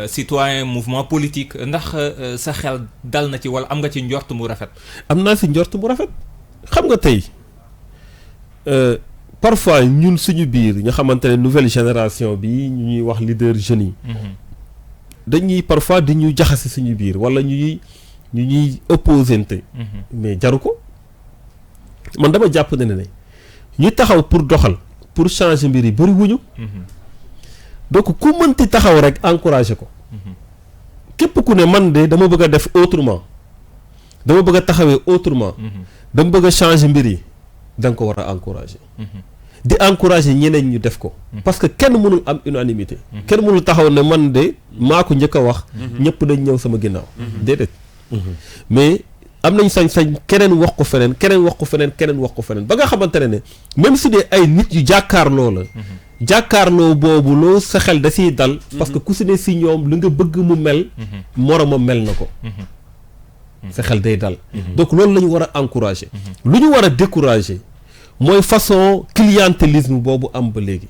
citoyen mouvement politique ndax sa xel dal na ci wala am nga ci njort mu rafet. am naa si njort mu rafet xam nga tey parfois ñun suñu biir nga xamante ne nouvelle génération bi ñu ñuy wax leader jeunes yi dañuy parfois di ñu jaxase suñu biir wala ñu ñuy opposante mais jaru ko man dama jàpp ne ñu taxaw pour doxal pour changer mbir yi bëri wuñu donc ku mënti taxaw rek encourager ko képp ku ne man de dama bëgg a def autrement dama bëgg a taxawee autrement dama bëgg a changer mbir yi da nga ko war a encourager di encourager ñeneen ñu def ko parce que kenn mënul am unanimité kenn mënul taxaw ne man de maa ko njëkk a wax ñëpp dañ ñëw sama ginnaaw déedéet mais am nañ sañ-sañ keneen wax ko feneen keneen wax ko feneen keneen wax ko feneen ba nga xamante ne même su dee ay nit yu jàkkaarloo la jàkkaarloo boobu loo sa xel da siy dal parce que ku si ne si ñoom lu nga bëgg mu mel moromam mel na ko sa xel day dal donc loolu la ñu war a encourager lu ñu war a décourager mooy façon clientélisme boobu am ba léegi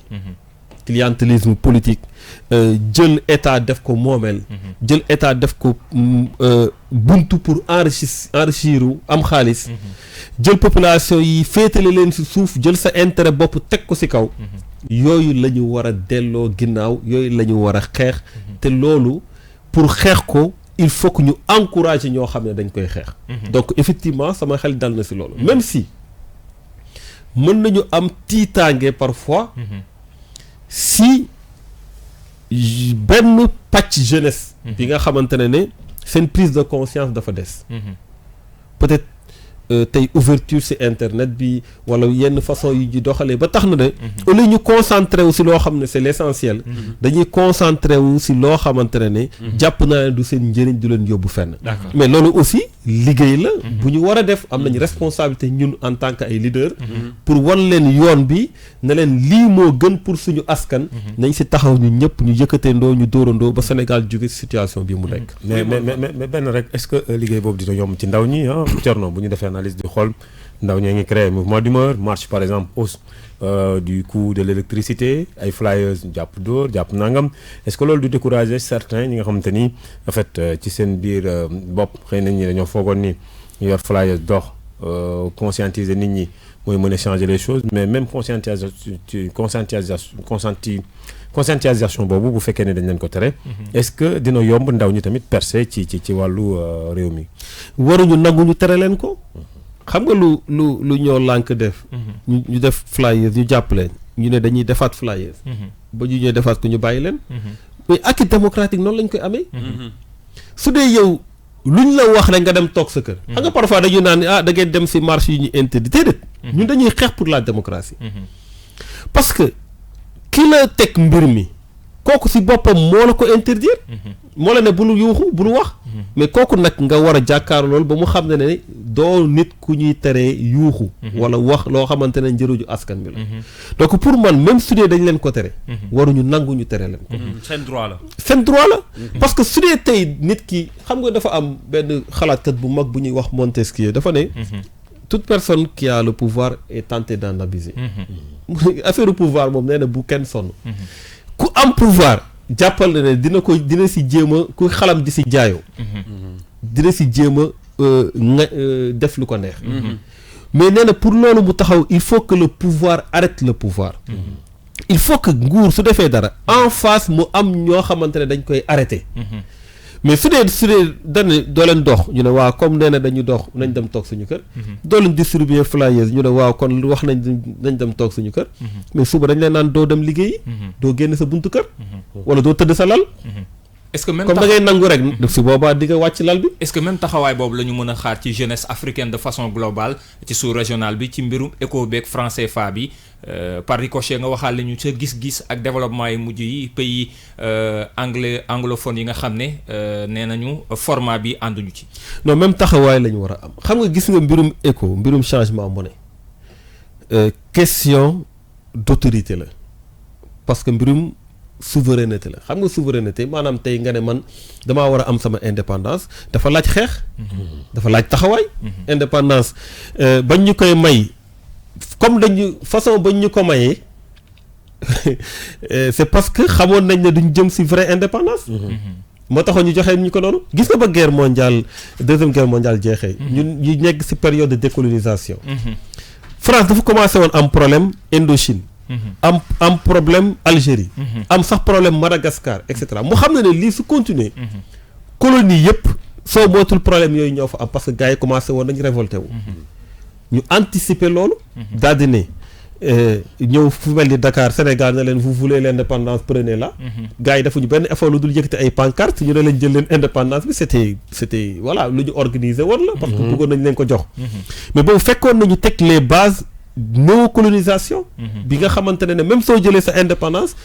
clientélisme politique jël état def ko moomeel jël état def ko buntu pour enrichir am xaalis jël population yi féetale leen ci suuf jël sa intérêt bopp teg ko ci kaw yooyu la ñu war a delloo ginnaaw yooyu la ñu war a xeex te loolu pour xeex ko il faut que ñu encourager ñoo xam ne dañ koy xeex donc effectivement sama xel dal na ci loolu même si mën nañu am tiitaange parfois si benn pàcc jeunesse bi nga xamante ne seen prise de conscience dafa des peut-être tey ouverture ci internet bi wala yenn façon yi ñu doxalee ba tax na ne au lieu ñu concentré wu ci loo xam ne c'est l'essentiel dañuy concentré wu ci loo xamante ne jàpp naa ne du seen njëriñ du leen yóbbu fenn mais loolu aussi liggéey la bu ñu war a def am nañ responsabilité ñun en tant que ay leader pour wan leen yoon bi ne leen lii moo gën pour suñu askan nañ ci taxaw ñu ñëpp ñu yëkkateendoo ñu dóorandoo ba Sénégal jóge ci situation bi mu nekk mais benn rek est-ce que liggéey boobu dina yomb ci ndaw ñi Thierno bu ñu defee analyse di xool ndaw ñee ngi créé mouvement d'humeur marche par exemple hausse du coût de l'électricité ay flyers jàpp dóor jàpp nangam est-ce que loolu du décourager certains ñi nga xamante ni en fait ci seen biir bopp xëy na ñi dañoo foogoon ni ñu yor flyers dox conscientiser nit ñi mooy mën a changer les choses mais même conscientisation boobu bu fekkee ne dañ leen ko tere est-ce que dina yomb ndaw ñi tamit percer ci wàllu réew mi waruñu nangu ñu tere leen ko xam nga lu ñoo lànk def ñu def flyers ñu jàpp leen ñu ne dañuy defaat flyers ba ñu ñëw defaat ko ñu bàyyi leen mais acquis démocratique noonu lañ koy amee su dee yow luñ la wax rek nga dem toog sa kër xam nga parfois dañuy naan da ngeen dem ci marche yu ñu interdit déedéet ñun dañuy xeex pour la démocratie parce que ki la teg mbir mi kooku ci boppam moo la ko interdire moo la ne bul yuuxu bul wax mais kooku nag nga war a jàkkaar loolu ba mu xam ne doo nit ku ñuy teree yuuxu wala wax loo xamante ne njëriñu askan bi la donc pour man même su dee dañ leen ko tere waruñu nangu ñu tere leen ko seen droit la seen droit la parce que su dee tey nit ki xam nga dafa am benn xalaatkat bu mag bu ñuy wax Montesquieu dafa ne toute personne qui a le pouvoir est tentée d'en abuser affaire pouvoir moom nee na bu kenn sonn ku am pouvoir jàppal na ne dina si jéem a ku xalam di si jaayoo dina si jéem a nga def lu ko neex mais nee na pour loolu mu taxaw il faut que le pouvoir arrête le pouvoir il faut que nguur su defee dara en face mu am ñoo xamante ne dañ koy arrêter mais su dee dañ doo leen dox ñu ne waaw comme nee na dañu dox nañ dem toog suñu kër. doo leen distribuer flyers ñu ne waaw kon wax nañ dem toog suñu kër. mais suba dañ leen naan doo dem liggéeyi. doo génn sa buntu kër. wala doo tëdd sa lal. est-ce que même comme da ngay nangu rek. su boobaa di nga wàcc lal bi. est-ce que même taxawaay boobu la ñu mën a xaar ci jeunesse africaine de façon globale ci sous-régional bi ci mbirum éco beeg franc CFA bi par ricochet nga waxaal la ñu sa gis-gis ak développement yi mujj yi pays anglophone yi nga xam ne nee nañu format bi ànduñu ci. non même taxawaay la ñu war a am xam nga gis nga mbirum éco mbirum changement monnaie question d'autorité la parce que mbirum. souveraineté la xam nga souveraineté maanaam tey nga ne man damaa war a am sama indépendance dafa laaj xeex. dafa laaj taxawaay. indépendance bañ ñu koy may comme façon bañ ñu ko mayee c'est parce que xamoon nañ ne duñ jëm ci vraie indépendance. moo taxoon ñu joxee ñu ko noonu gis nga ba deuxième guerre mondiale jeexee. ñun ñu nekk ci période de décolonisation. France dafa commencé woon am problème Indochine. am problème Algérie. am sax problème Madagascar et cetera mu xam ne lii su continuer colonie yëpp soo mootul problème yooyu ñoo fa am parce que gars yi commencé woon nañu révolté wu. ñu anticiper loolu. daal di ne ñëw fu mel ni Dakar Sénégal ne leen vous voulez l'indépendance prenez-la. gars yi defuñu benn effort lu dul yëkkati ay pancarte ñu ne leen jël leen indépendance bi c'était voilà lu ñu organiser woon la. parce que bëggoon nañ leen ko jox. mais boobu fekkoon nañu teg les bases. néocolonisation bi nga xamante ne même soo jëlee sa indépendance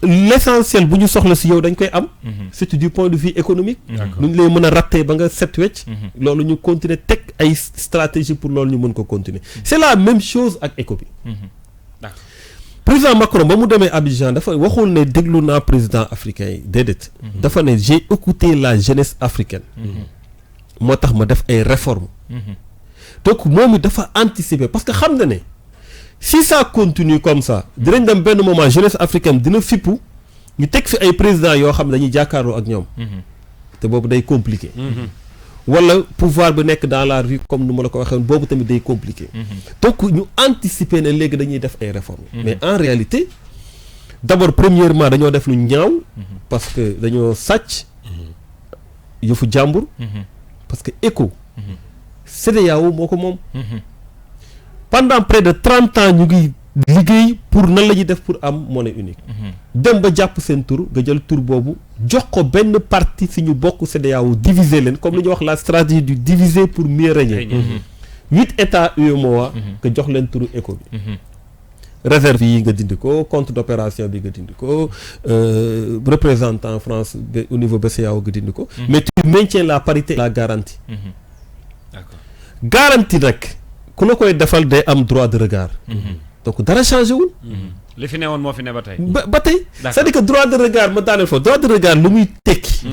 l'essentiel bu ñu soxla si yow dañ koy am surtout du point de vue économique nu ñu lay mën a rattee ba nga set wecc loolu ñu continuer teg ay stratégie pour loolu ñu mën ko continuer c'est la même chose ak éco bi président Macron ba mu demee Abidjan dafa waxul ne déglu naa président africain yi déedéet dafa ne j'ai écouté la jeunesse africaine moo tax ma def ay réformes donc moom it dafa anticiper parce que xam na ne si ça continue comme ça dinañ dem benn moment jeunesse africaine dina fippu ñu teg fi ay présidents yoo xam ne dañuy jàkkaarloo ak ñoom. te boobu day compliqué. wala pouvoir bi nekk dans la rue comme nu ma la ko waxee boobu tamit day compliqué. donc ñu anticiper ne léegi dañuy def ay réformes. mais en réalité d'abord premièrement dañoo def lu ñaaw. parce que dañoo sàcc. yëfu jàmbur. parce que éco. CEDEAO moo ko moom. pendant près de 30 ans ñu ngi liggéey pour nan la ñuy def pour am monnaie unique. dem ba jàpp seen tur nga jël tur boobu jox ko benn partie si ñu bokk CEDEAO diviser leen comme li ñuy wax la stratégie du diviser pour mieux régner. 8 états UEMOA nga jox leen turu éco bi. réserve yi nga dindi ko compte d'opération bi nga dindi ko représentant France au niveau BCEAO nga dindi ko. mais tu maintiens la parité et la garantie. D'accord. Garantie nag ku la koy defal day am droit de regard. donc dara changé wul. li fi newoon moo fi ne ba tey. ba tey c'est-à-dire que droit de regard ma daaneel foofu droit de regard lu muy tekki.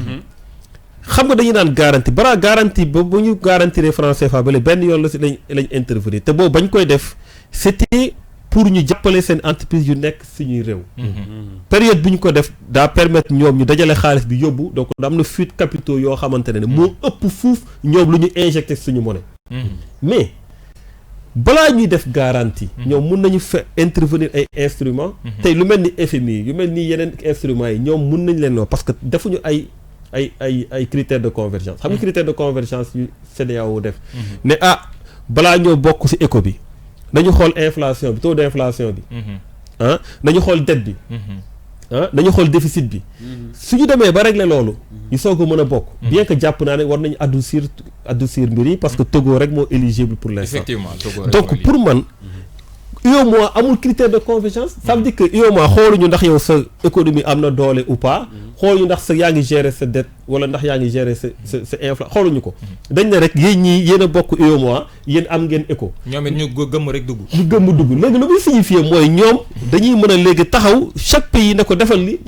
xam nga dañuy naan garantie bara garantie ba bu ñu garantir franc CFA ba benn yoon la si lañ intervenir te boobu bañ koy def c'était pour ñu jàppale seen entreprise yu nekk suñuy réew. période bi ñu ko def daa permettre ñoom ñu dajale xaalis bi yóbbu donc am na fuite capitaux yoo xamante ne moo ëpp fuuf ñoom lu ñu injecté suñu monnaie. mais balaa ñuy def garantie. ñoom mun nañu intervenir ay instruments. tey lu mel ni FMI yu mel ni yeneen instruments yi ñoom mun nañ leen noo parce que defuñu ay critères de convergence xam nga critères de convergence yu CEDEAO def. ne balaa ñoo bokk ci éco bi. nañu xool inflation bi taux d'inflation bi. nañu xool dette bi. nañu xool déficit bi. su ñu demee ba régler loolu. ñu soog a mën a bokk. bien que jàpp naa ne war nañu adoucir mbir yi parce que Togo rek moo éligible pour l'instant. effectivement Togo rek donc pour man. UEMOA amul critère de convergence. ça veut dire que UEMOA xooluñu ndax yow sa économie am na doole ou pas. xooluñu ndax yaa ngi gérer sa dette wala ndax yaa ngi gérer sa inflation xooluñu ko. dañ ne rek yéen ñii yéen a bokk UEMOA yéen am ngeen éco. ñoom it ñu gëmm rek dugg. ñu gëmm dugg léegi lu muy signifier mooy ñoom dañuy mën a léegi taxaw chaque pays ne ko defal lii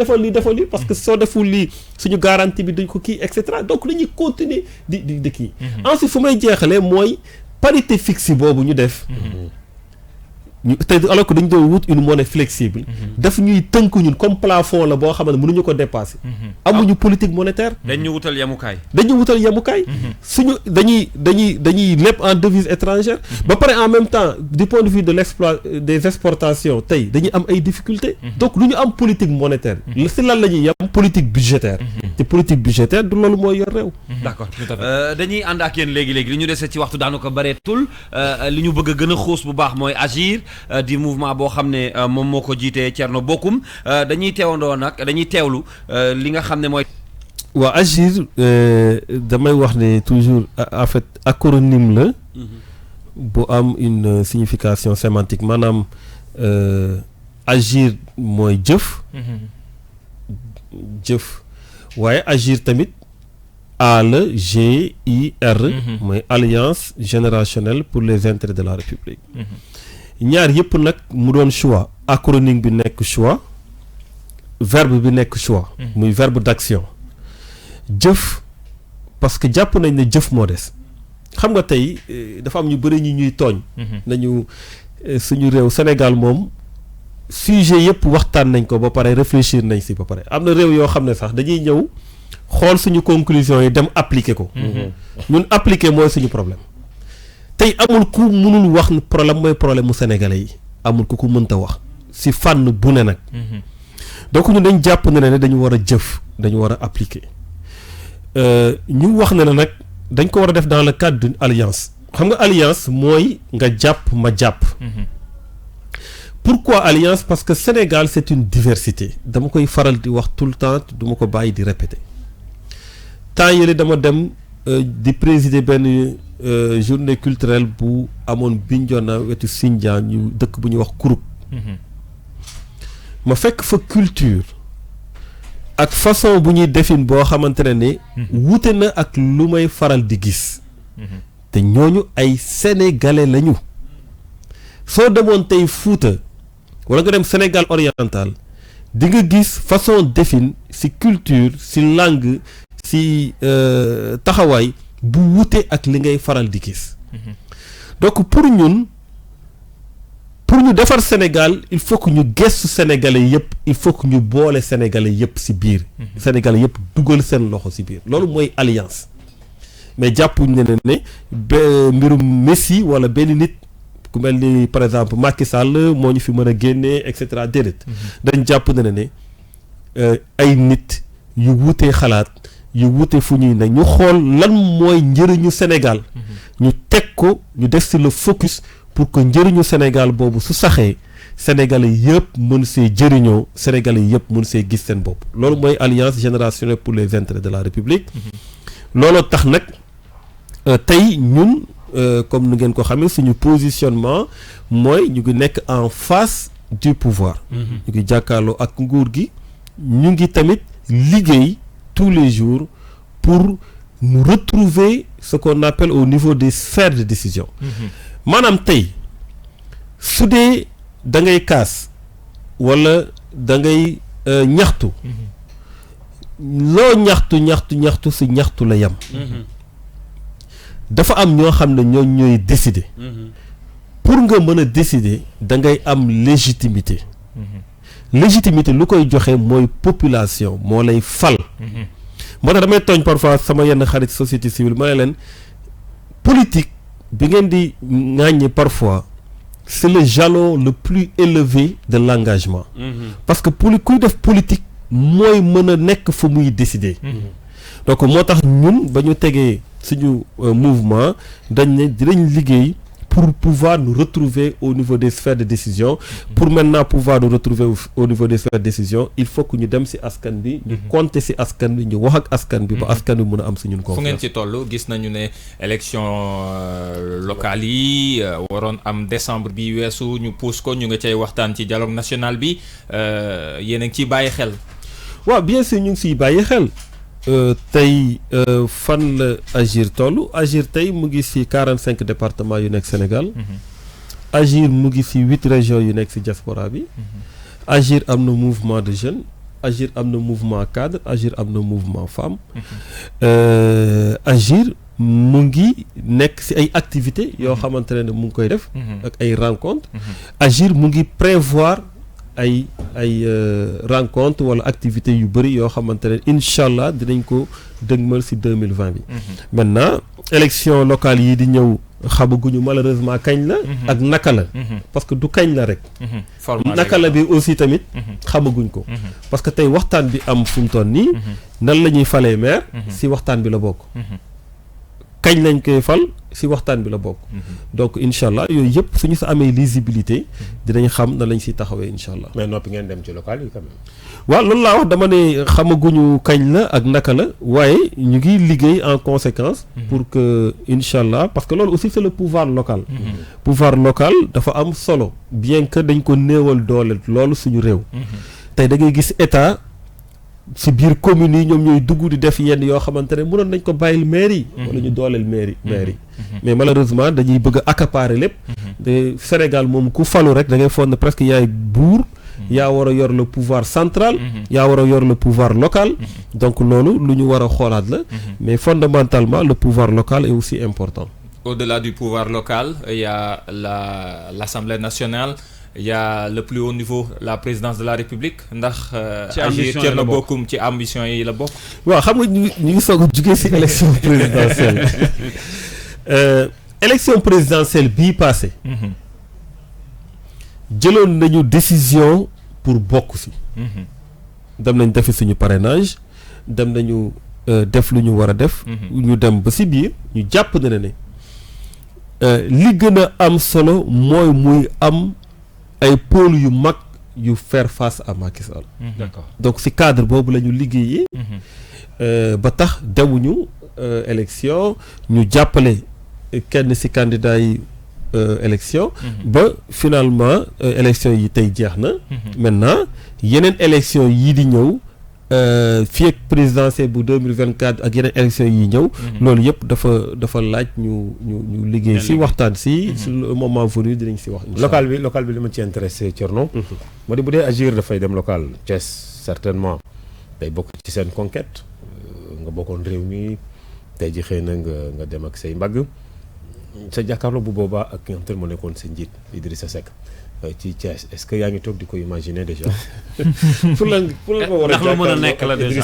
parce que soo deful lii suñu garantie bi duñ ko kii et cetera donc dañuy continuer di kii. ensuite fu may jeexalee mooy parité fixe boobu ñu def. te alors que dañu doon wut une monnaie flexible. daf ñuy tënk ñun comme plafond la boo xam ne mënuñu ko dépasser. amuñu politique monétaire. dañu wutal yemukaay. suñu dañuy lépp en devise étrangère. ba pare en même temps du point de vue des exportations tey dañuy am ay difficultés. donc lu ñu am politique monétaire. si lan la ñuy yam politique budgétaire. te politique budgétaire du loolu mooy yor réew. d'accord dañuy ànd ak yéen léegi li ñu dese ci waxtu daanu ko bareetul li ñu bëgg a gën a xuus bu baax mooy agir di mouvement boo xam ne moom moo ko jiitee Thierno Bocoum dañuy teewandoo nag dañuy teewlu li nga xam ne mooy. waa agir damay wax ne toujours en fait acronyme la. bu am une signification sémantique maanaam agir mooy jëf waaye agir tamit A la GIR mooy alliance générationnelle pour les intérêts de la République ñaar yëpp nag mu doon choix acronyme bi nekk choix verbe bi nekk choix muy verbe d'action jëf parce que jàpp nañ ne jëf moo des xam nga tey dafa am ñu bëri ñuy tooñ nañu suñu réew Sénégal moom sujet yëpp waxtaan nañ ko ba pare réfléchir nañ si ba pare am na réew yoo xam ne sax dañuy ñëw xool suñu conclusion yi dem appliquer ko ñun appliquer mooy suñu problème tey amul ku mënul wax problème mooy problème mu sénégalais yi amul ku ko mënta wax si fànn bu ne nag donc ñun dañ jàpp ne dañu war a jëf dañu war a appliquer ñu wax ne nag dañ ko war a def dans le cadre d'une alliance xam nga alliance mooy nga jàpp ma jàpp pourquoi alliance parce que Sénégal c'est une diversité dama koy faral di wax tout le temps du ma ko bàyyi di répéter temps yële dama dem di présider benn journée culturelle bu amoon Bignona wetu Sindian ñu dëkk bu ñuy wax Kouroup ma fekk fa culture ak façon bu ñuy defin boo xamante ne wute na ak lu may faral di gis te ñooñu ay sénégalais lañu soo demoon tey Fuuta wala nga dem Sénégal oriental di nga gis façon defin ci culture ci langue ci taxawaay bu wute ak li ngay faral di gis donc pour ñu defar Sénégal il faut que ñu gëstu sénégalais yëpp il faut que ñu boole sénégalais yëpp ci biir sénégalais yëpp dugal seen loxo ci biir loolu mooy alliance mais jàppuñ ne mbirum Messi wala benn nit ku mel ni par exemple Macky Sall moo ñu fi mën a génnee et cetera déedéet dañ jàpp ne ay nit yu wutee xalaat yu wute fu ñuy ne ñu xool lan mooy njëriñu Sénégal ñu teg ko ñu def ci le focus pour que njëriñu Sénégal boobu su saxee Sénégalais yëpp mën see jëriñoo Sénégalais yëpp mën see gis seen bopp loolu mooy alliance générationnelle pour les intérêts de la République looloo tax nag tey ñun comme nu ngeen ko xamee suñu positionnement mooy ñu ngi nekk en face du pouvoir ñu ngi jàkkaarloo ak nguur gi ñu ngi tamit liggéey tous les jours pour nous retrouver ce qu'on appelle au niveau des sphères de décision maanaam tey su dee da ngay kaas wala da ngay ñaxtu loo ñaxtu si ñaxtu la yem dafa am ñoo xam ne ñooy décider pour nga mën a décider da ngay am légitimité légitimité lu koy joxe mooy population moo lay fal moo tax damay tooñ parfois sama yenn xarit société civile ma ne leen politique bi ngeen di ŋàññi parfois c'est le jalon le plus élevé de l'engagement parce que kuy def politique mooy mën a nekk fu muy décider donc moo tax ñun ba ñu tegee suñu mouvement dañ ne dinañ liggéey pour pouvoir nous retrouver au niveau des sphères de décision pour maintenant pouvoir nous retrouver au niveau des sphères de décision il faut que ñu dem ci askan bi ñu compter ci askan bi ñu wax ak askan bi ba askan bi mën a am ci ñun confiance. fu ngeen ci toll gis nañu ne élection locale yi waroon am décembre bi weesu ñu pousse ko ñu nga cay waxtaan ci dialogue national bi yéen a ngi ciy bàyyi xel. waaw bien sûr ñu ngi ciy bàyyi xel. tey fan la Agir toll Agir tey mu ngi ci 45 départements yu nekk Sénégal Agir mu ngi ci 8 régions yu nekk ci diaspora bi Agir am na mouvement de jeunes Agir am na mouvement cadre Agir am na mouvement femme Agir mu ngi nekk ci ay activités yoo xamante ne mu ngi koy def ak ay rencontres Agir mu ngi prévoir ay rencontre wala activité yu bëri yoo xamante ne incha allah dinañ ko dëgmal ci 2020 bi maintenant élection locale yi di ñëw xamaguñu malheureusement kañ la. ak naka la. parce que du kañ la rek. naka la bi aussi tamit. xamaguñ ko. parce que tey waxtaan bi am fu mu toll nii. nan la ñuy falee maire. si waxtaan bi la bokk. kañ lañ koy fal si waxtaan bi la bokk. donc incha allah yooyu yëpp suñu sa amee lisibilité dinañ xam na lañ si taxawee incha allah. mais noppi ngeen dem ci local yi quand même. waaw loolu laa wax dama ne xamaguñu kañ la ak naka la waaye ñu ngi liggéey en conséquence. pour que incha allah parce que loolu aussi c'est le pouvoir local. pouvoir local dafa am solo bien que dañ ko néewal doole loolu suñu réew. tey da ngay gis état. si biir communes yi ñoom ñooy dugg di def yenn yoo xamante ne mënoon nañ ko bàyyil maire yi wala ñu dooleel maire yi mais malheureusement dañuy bëgg a accaparer lépp te Sénégal moom ku falu rek da ngay foog ne presque yaay buur yaa war a yor le pouvoir central yaa war a yor le pouvoir local donc loolu lu ñu war a xoolaat la mais fondamentalement le pouvoir local est aussi important. Au-delà du pouvoir local il y a l'Assemblée nationale. Il y a le plus haut niveau la présidence de la République ndax. ci ambition yi la bokk ci ambition yi la bokk. waaw xam nga ñu ngi soog a jugee ci élection présidentielle élection présidentielle bii passé jëloon nañu décision pour bokk ci. dem nañ defi suñu parrainage dem nañu def lu ñu war a def. ñu dem ba ci biir ñu jàpp na ne li gën a am solo mooy muy am. ay pôle yu mag yu faire face à Macky Sall. D'accord. Donc ci cadre boobu la ñu liggéeyee. ba tax demuñu élection ñu jàppale kenn ci candidat yi élection. ba finalement élection yi tey jeex na. maintenant yeneen élection yii di ñëw fii ak présidentielle bu 2024 ak yeneen élection yi ñëw. loolu yëpp dafa laaj ñu liggéey ci waxtaan ci. sur le moment venu dinañ ci wax. local bi li ma ci intéressé Thierno. moo di bu dee agir dafay dem local Thiès certainement day bokk ci seen conquête nga bokkoon réew mi tey ji xëy na nga dem ak say mbagg sa jàkkaarloo bu boobaa ak ki nga xam te ne moo nekkoon sa njiit Idrissa Seck ci Thiès est-ce que yaa ngi toog di ko imaginer déjà. pour la war a ndax lu mën a nekk la déjà.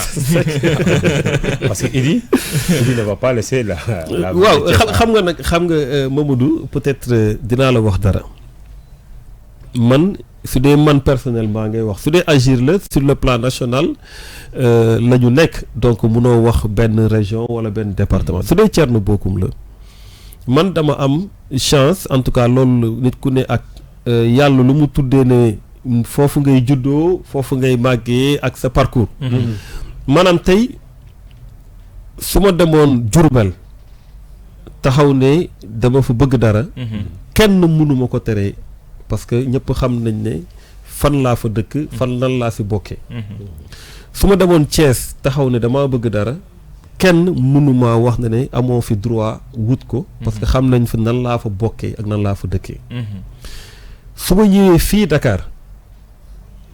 parce que Idi ne va pas laisser la. waaw xam nga Mamadou peut-être dinaa la wax dara man su dee man personnellement ngay wax su dee agir la sur le plan national la ñu nekk donc munoo wax benn région wala benn département su dee Thierno Bocoum la man dama am chance en tout cas loolu nit ku ne ak. yàlla lu mu tuddee ne foofu ngay juddoo foofu ngay màggee ak sa parcours. maanaam tey su ma demoon Diourbel taxaw ne dama fa bëgg dara. kenn mënuma ko teree parce que ñëpp xam nañ ne fan laa fa dëkk. fan nan laa si bokkee. su ma demoon Thiès taxaw ne dama bëgg dara kenn mënuma wax na ne amoo fi droit wut ko. parce que xam nañ fa nan laa fa bokkee ak nan laa fa dëkkee. su ma ñëwee fii Dakar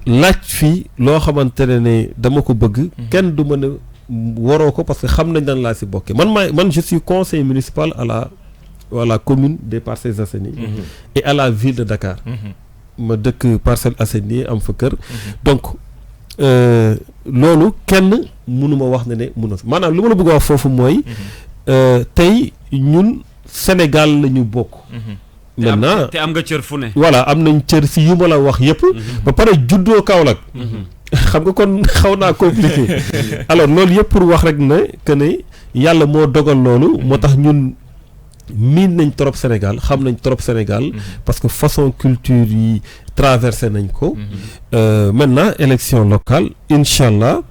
laaj fii loo xamante ne dama ko bëgg. kenn du mën a waroo ko parce que xam nañ nan laa si bokkee man je suis conseiller municipal à la commune des Parcelles Assainies. et à la ville de Dakar. ma dëkk Parcelles Assainies am fa kër. donc loolu kenn mënuma wax ne mun na maanaam lu ma la bëgg a wax foofu mooy. tey ñun Sénégal la ñu bokk. maintenant te am nga cër fu ne. voilà am nañ cër si yu ma la wax yëpp. ba pare juddoo Kaolack. xam nga kon xaw naa compliqué. alors loolu yëpp pour wax rek ne que ne yàlla moo dogal loolu. moo tax ñun miin nañ trop Sénégal xam nañ trop Sénégal. parce que façon culture yi traversé nañ ko. maintenant élection locale incha allah.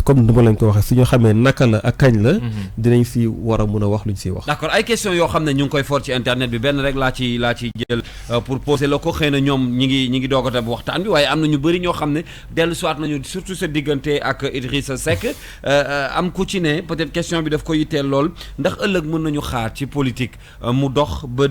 comme ni ma leen ko waxee su ñu xamee naka la ak kañ la. dinañ si war a mun a wax luñ siy wax. d'accord ay questions yoo xam ne ñu ngi koy for ci internet bi benn rek laa ci jël pour poser la ko xëy na ñoom ñi ngi doog a dem waxtaan bi waaye am na ñu bëri ñoo xam ne dellu siwaat nañu surtout sa diggante ak Idrissa Seck am ku ci ne peut-être question bi daf ko yitteel lool ndax ëllëg mën nañu xaar ci politique mu dox ba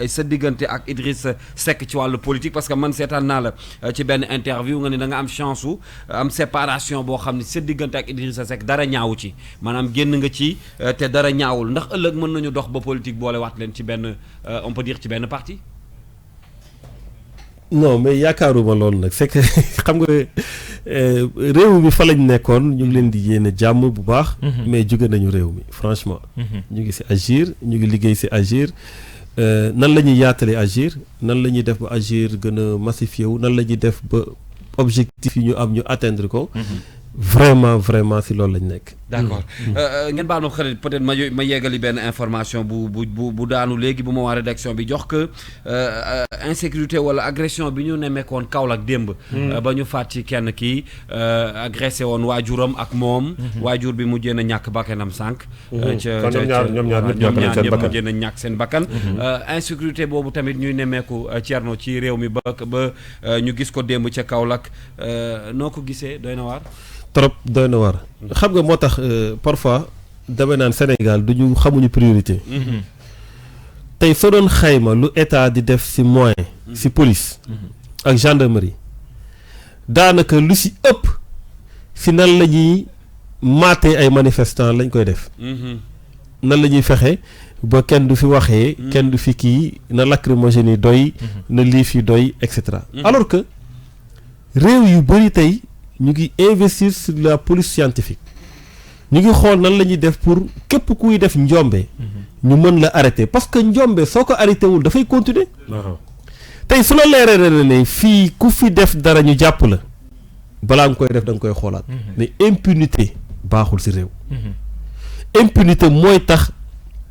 sa diggante ak Idrissa Seck ci wàllu politique parce que man seetaan naa la ci benn interview nga ne da nga am chance su am séparation boo xam ne sa diggante ak Idrissa Seck dara ñaawu ci maanaam génn nga ci te dara ñaawul ndax ëllëg mën nañu dox ba politique boole waat leen ci benn on peut dire ci benn parti. non mais yaakaaruma loolu nag c'est que xam nga réew mi fa lañ nekkoon ñu ngi leen di yéene jàmm bu baax. mais jóge nañu réew mi franchement. ñu ngi ci agir ñu ngi liggéey ci agir nan la ñuy yaatalee agir nan la ñuy def ba agir gën a massifié wu nan la ñuy def ba objectif yi ñu am ñu atteindre ko. vraiment si loolu lañ nekk. d'accord ngeen baal ma xarit peut-être ma yeggali benn information bu daanu léegi bu ma waa rédaction bi jox que insécurité wala agression bi ñu nemmeekoon Kaolack démb. ba ñu faat ci kenn kii agressé woon waajuram ak moom. waajur bi mujjee na ñàkk bakkanam sànq. ñoom ñaar ñëpp mujjee na ñàkk seen bakkan. insécurité boobu tamit ñuy nemmeeku Thierno ci réew mi ba ñu gis ko démb ca Kaolack noo ko gisee doy na waar. trop doy na war xam nga moo tax parfois dama naan Sénégal duñu xamuñu priorité. tey soo doon xayma lu état di def ci moyen ci police ak gendarmerie daanaka lu ci ëpp ci nan la ñuy maatee ay manifestants lañ koy def. nan la ñuy fexe ba kenn du fi waxee. kenn du fi kii na lacrymogène yi doy. na liif yi doy et cetera. alors que réew yu bari tey. ñu ngi investir sur la police scientifique ñu ngi xool nan la ñuy def pour képp kuy def njombe ñu mën la arrêter parce que njombe soo ko arrêté wul dafay continuer tey su la leeree ne fii ku fi def dara ñu jàpp la balaa nga koy def da nga koy xoolaat mais impunité baaxul ci réew impunité mooy tax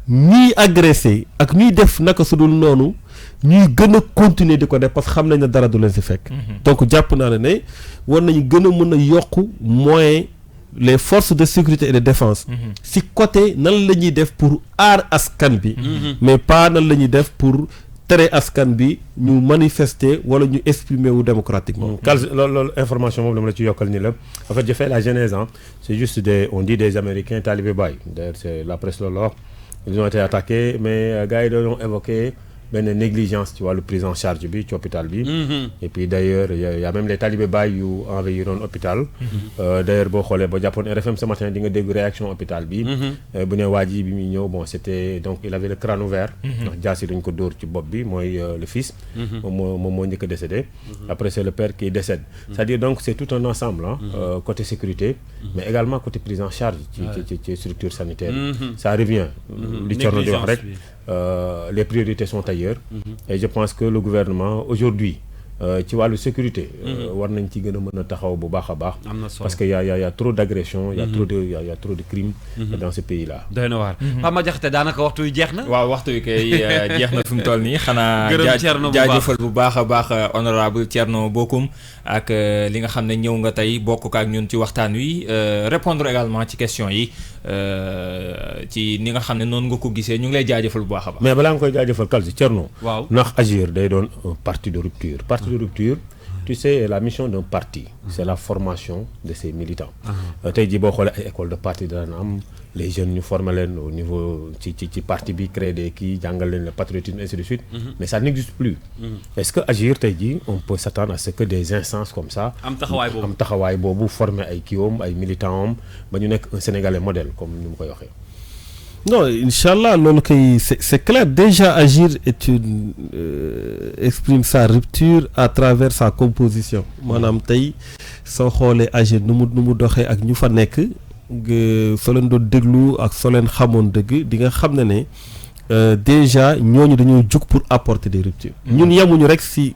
ñuy agressé ak ñuy def naka su dul noonu ñuy gën a continuer di ko def parce que xam nañ ne dara du leen ci fekk. donc jàpp naa ne war nañu gën a mën a yokk moyen les forces de sécurité et de défense. ci côté nan la ñuy def pour aar askan bi. mais pas nan la ñuy def pour tere askan bi ñu manifester wala ñu exprimer wu démocratiquement. loolu information moom dama la ci yokkal ni la en fait j'ai fait la genèse c'est juste on dit des Américains talibé Baye d'ailleurs c'est la presse loolu wax ils ont été attaqués mais gars yi dañoo évoqué benn négligence ci wàllu prise en charge bi ci hôpital bi. et puis d'ailleurs y a même les talibé Baye yu envahiroon hôpital. d'ailleurs boo xoolee ba jàppoon RFM ce matin di nga dégg réaction hôpital bi. bu ne waa ji bi muy ñëw bon c'était donc il avait le crâne ouvert. ndax jaasi dañ ko dóor ci bopp bi mooy le fils. moom moo njëkk a décédé. après c'est le père qui décède. c'est-à-dire donc c'est tout un ensemble côté sécurité. mais également côté prise en charge. ci structure sanitaire yi. ça revient. li Thierno di wax rek. Les priorités sont ailleurs. Et je pense que le gouvernement aujourd'hui ci wàllu sécurité. war nañ ci gën a mën a taxaw bu baax a baax. parce que y a trop d'agressions. y a trop de crimes. dans ce pays là. doy na waar. Pape Madiakhate daanaka waxtu wi jeex na. waaw waxtu wi kay jeex na fi mu toll nii xanaa. jaajëfal bu baax a baax honorable Thierno Bocoum ak li nga xam ne ñëw nga tey bokk ak ñun ci waxtaan wi répondre également ci questions yi ci ni nga xam ne noonu nga ko gisee ñu ngi lay jaajëfal bu baax a baax. mais balaa nga koy jaajëfal Kalsi Thierno. waaw ndax agir day doon un parti de rupture. parti de rupture tu sais la mission d'un parti c'est la formation de ses militants. tey jii boo xoolee ay école de parti dana am les jeunes ñu former leen au niveau ci parti bi créer des kii jàngal leen le patriotisme ainsi de suite. mais ça n'existe plus. est-ce que agir tey jii on peut s'attendre à ce que des instances comme ça. am taxawaay boobu former ay kiiwam ay militants am ba ñu nekk un Sénégalais modèle comme ni mu koy waxee. non inchallah loolu kay c'est clair déjà agir exprime sa rupture à travers sa composition maanaam tey soo xoolee agir nu mu doxee ak ñu fa nekk soo leen doon déglu ak soo leen xamoon dëgg di nga xam ne déjà ñooñu dañoo jug pour apporter des ruptures ñun yemuñu rek si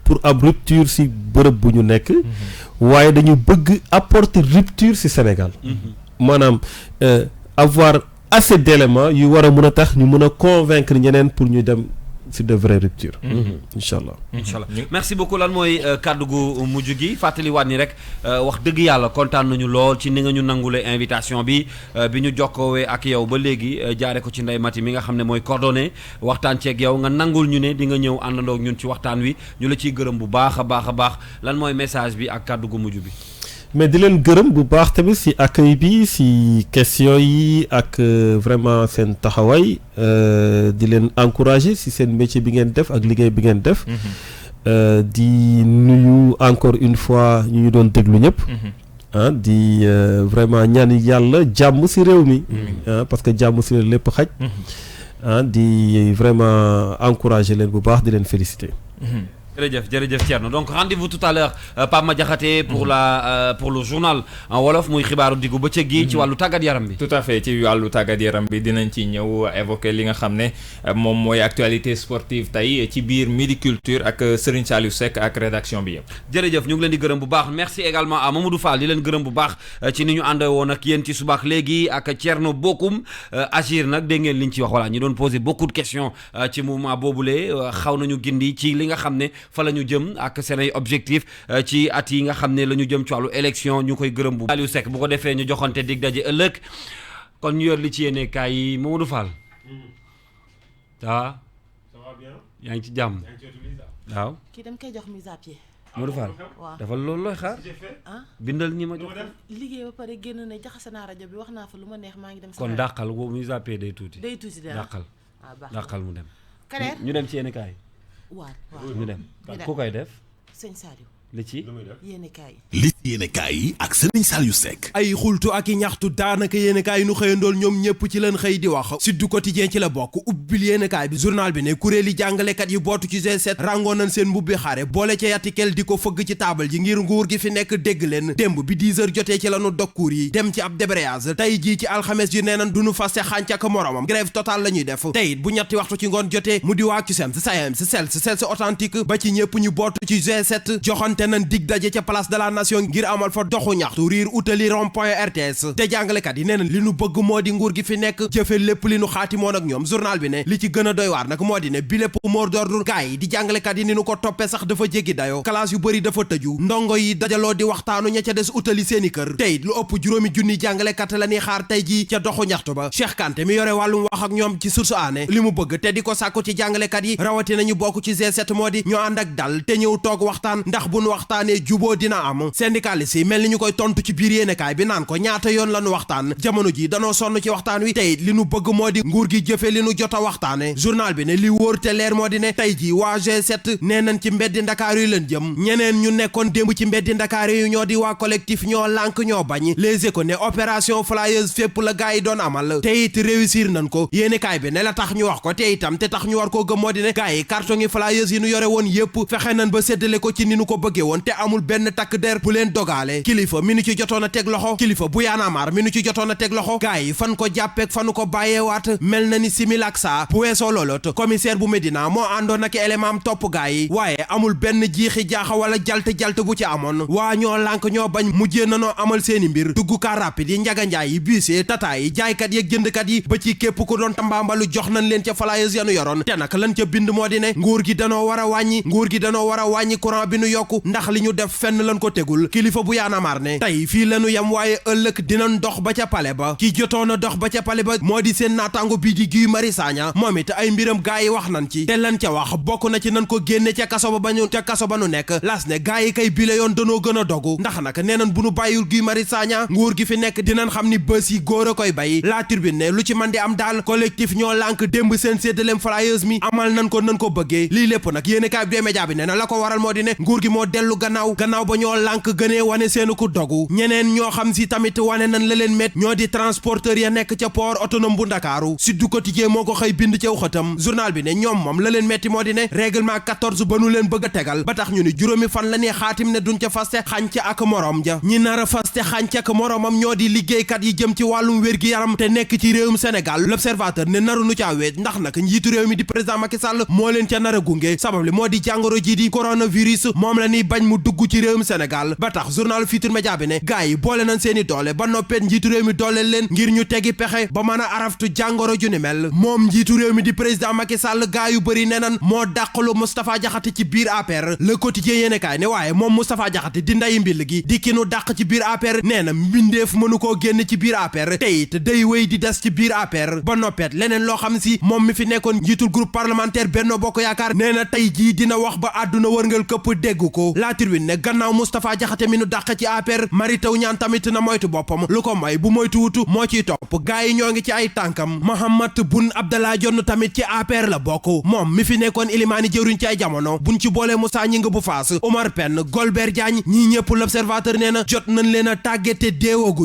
pour ab rupture si bërëb bu ñu nekk waaye dañu bëgg apporter rupture si Sénégal maanaam avoir assez d'éléments yu war a mën a tax ñu mën a convaincre ñeneen pour ñu dem ci de vraies ruptures. incha allah. merci beaucoup lan mooy kàddu gu mujj gi fàttaliwaat ni rek wax dëgg yàlla kontaan nañu lool ci ni nga ñu nangulee invitation bi bi ñu jokkoowee ak yow ba léegi jaare ko ci Ndeye Maty mi nga xam ne mooy coordonné waxtaan ceeg yow nga nangul ñu ne di nga ñëw àndandoo ak ñun ci waxtaan wi ñu la ciy gërëm bu baax a baax lan mooy message bi ak kàddu gu mujj bi. mais di leen gërëm bu baax tamit ci accueil bi ci question yi ak vraiment seen taxawaay di leen encourager ci seen métier bi ngeen def ak liggéey bi ngeen def di nuyu encore une fois ñu doon déglu ñëpp di vraiment ñaan yàlla jàmm ci réew mi parce que jàmm ci lépp xaj di vraiment encourager leen bu baax di leen féliciter jërëjëf Thierno donc rendez-vous tout à l'heure Pape Madiakhaté pour pour le journal en wolof muy xibaaru diggu bëccëg gi ci wàllu tàggat yaram bi. tout à fait ci wàllu tàggat yaram bi dinañ ci ñëw évoquer li nga xam ne moom mooy actualité sportive tey ci biir Midi Culture ak Serigne Saliou Seck ak rédaction bi yëpp. jërëjëf ñu ngi leen di gërëm bu baax merci également à Mamadou Fall di leen gërëm bu baax ci ni ñu ànd woon ak yéen ci subaak léegi ak Thierno Bocoum Agir nag dégg ngeen liñ ci wax voilà ñu doon poser beaucoup de questions ci mouvement boobule xaw nañu gindi ci li nga xam ne fa la ñu jëm ak seen ay objectif ci at yi nga xam ne la ñu jëm ci wàllu élection ñu koy gërëm bu Saliou Seck bu ko defee ñu joxante dig daje ëllëg kon ñu yor li ci yéene kaay yi Mamadou Fall ça va bien yaa ngi ci jàmm waaw kii dama koy jox mise à pied. Mamadou Fall waaw dafa loolu looy xaar bindal ñi ma jox liggéey ba pare génn ne jaxase naa rajo bi wax naa fa lu ma neex maa ngi dem. kon dàqal boobu mise à pied day tuuti dàqal baax dàqal mu dem Kader ñu dem ci yéene kaay waaw ñu dem ku koy def sëñ Saliou li ci yéene kaay li ci yéenekaay yi ak Serigne Saliou Seck. ay xultu ak i ñaxtu daanaka yéenekaay yi nu xëyandool ñoom ñëpp ci leen xëy di wax Sud du Quotidien ci la bokk ubbil yéenekaay bi journal bi ne kuréeli jàngalekat yi bootu ci G7 rangoon nañ seen mbubbi xare boole ca yatikel di ko fëgg ci taabal ji ngir nguur gi fi nekk dégg leen démb bi 10 heures jotee ci lañu dog cours yi dem ci ab débrayage tey jii ci alxames ji nee nañ duñu faste xànc ak moromam grève totale la ñuy def tey bu ñetti waxtu ci ngoon jotee mu di waa CUSEMS SAEMS CELS authentique ba ci ñëpp ñu bootu ci G7 joxante nañ dig daje ca place de la nation ngir amal fa doxu ñaxtu riir utali rond-point RTS te jàngalekat yi nee na li nu bëgg moo di nguur gi fi nekk jëfe lépp li nu xaatimoon ak ñoom journal bi ne li ci gën a doy waar nag moo di ne bi lépp mot d'ordre gaay yi di jàngalekat yi ni nu ko toppee sax dafa jéggi dayoo classe yu bëri dafa tëju ndongo yi dajaloo di waxtaanu ña ca des utali seeni kër tey lu ëpp juróomi junni jàngalekat la ñuy xaar tey ji ca doxu ñaxtu ba Cheikh Kanté mi yore wàllum wax ak ñoom ci source aané li mu bëgg te di ko sàkku ci jàngalekat yi rawati nañu bokk ci G7 moo di ñoo ànd ak dal te ñëw toog waxtaan ndax bu nu waxtaanee juboo dina am syndicaliste yi mel ni ñu koy tontu ci biir yéenekaay bi naan ko ñaata yoon la nu waxtaan jamono ji danoo sonn ci waxtaan wi tey li nu bëgg moo di nguur gi jëfe li nu jot a waxtaane journal bi ne li wóor te leer moo di ne tey ji waa G7 nee nañ ci mbeddi Ndakaar yu leen jëm ñeneen ñu nekkoon démb ci mbeddi Ndakaar yu ñoo di waa collectif ñoo lànk ñoo bañ Les Échos ne opération flyers fépp la gars yi doon amal te it réussir nañ ko yéenekaay bi ne la tax ñu wax ko te itam te tax ñu war koo gëm moo di ne gars yi carton yi flyers yi nu yore woon yépp fexe nañ ba séddale ko ci ni nu ko bëggee woon te amul benn takk der bu leen dogaale kilifa mi nu ci jotoon a teg loxo kilifa bu yaanaamaar mi nu ci jotoon a teg loxo gars yi fan ko jàppeek fanu ko bàyyeewaat mel na ni similak saa bu weesoo loolot commissaire bu Médina moo àndoon ak élément am topp gars yi waaye amul benn jiixi jaaxa wala jalte bu ci amoon waa ñoo lànk ñoo bañ mujjee nanoo amal seeni mbir dugg car rapide yi njaganjaay yi bus tata yi jaaykat yeeg jëndkat yi ba ci képp ku doon tambaambalu jox nañ leen ca flyers yanu yoroon te nag lan ca bind moo di ne nguur gi danoo war a wàññi courant bi nu yokku ndax li ñu def fenn lan ko tegul kilifa bu yaanamaar ne tey fii lanu yam waaye ëllëg dinañ dox ba ca pale ba ki jotoon a dox ba ca pale ba moo di seen naataango bii di Guy Marius Sagna moom it ay mbiram gaa yi wax nañ ci te lan ca wax bokk na ci nan ko génne ca kaso ba nu nekk las ne gaa yi kay bile yoon danoo gën a dogu ndax nag nee nañ bu nu bàyyul Guy Marius Sagna nguur gi fi nekk dinañ xam ni bës yi góor a koy bay La Tribune ne lu ci man di am daal collectif ñoo lànk démb seen séddaleem flyers mi amal nan ko bëggee lii lépp nag yéen kaay bi média bi ne na la ko waral moo di ne nguur gi moo dellu gannaaw ba ñoo lànk gënee wane seenu ku dogu ñeneen ñoo xam si tamit wane nañ la leen met ñoo di transporteur ya nekk ca port autonome bu Ndakaaru Sud du Quotidien moo ko xëy bind ca xëtam journal bi ne ñoom moom la leen metti moo di ne règlement 14 ba nu leen bëgg a tegal ba tax ñu ni juróomi fan la ne xaatim ne duñ ca faste xànc ak morom ja ñi nar a faste xànc ak moromam ñoo di liggéeykat yi jëm ci wàllum wér-gi-yaram te nekk ci réewum Sénégal L'Observateur ne naru nu caa weet ndax nag njiitu réew mi di président Macky Sall moo leen ca nar a gunge sabab li moo di jàngoro ji di coronavirus moom la ni bañ mu dugg ci réewum Sénégal ba tax journal Futurs Médias bi ne gars yi boole nañ seeni doole ba noppeet njiitu réew mi dooleel leen ngir ñu tegi pexe ba mën a araftu jàngoro ju ni mel moom njiitu réew mi di président Macky Sall gars yu bëri ne nan moo dàqalu Moustapha Diakhaté ci biir APR Le Quotidien yéene kaay ne waaye moom Moustapha Diakhaté di nday mbill gi di ki nu dàq ci biir APR nee na mbindeef mënu koo génn ci biir APR te it day wéy di des ci biir APR ba noppeet leneen loo xam si moom mi fi nekkoon njiitul groupe parlementaire Benno Bokk Yaakaar nee na tey jii dina wax ba àdduna wërngal këpp dégg ko La Tribune ne gannaaw Moustapha Diakhaté mi nu dàq ci APR Mary Teuw Niane tamit na moytu boppam lu ko may bu moytu wutu moo ciy topp gaay yi ñoo ngi ci ay tànkam Mahammed Boun Abdallah Dionne tamit ci APR la bokk moom mi fi nekkoon ilimaani jëwriñ ci ay jamono buñ ci boolee Moussa Gningue bu Fass Omar Pène Golbert Diagne ñii ñëpp L'Observateur nee na jot nañ leen a tàggate deewaguñ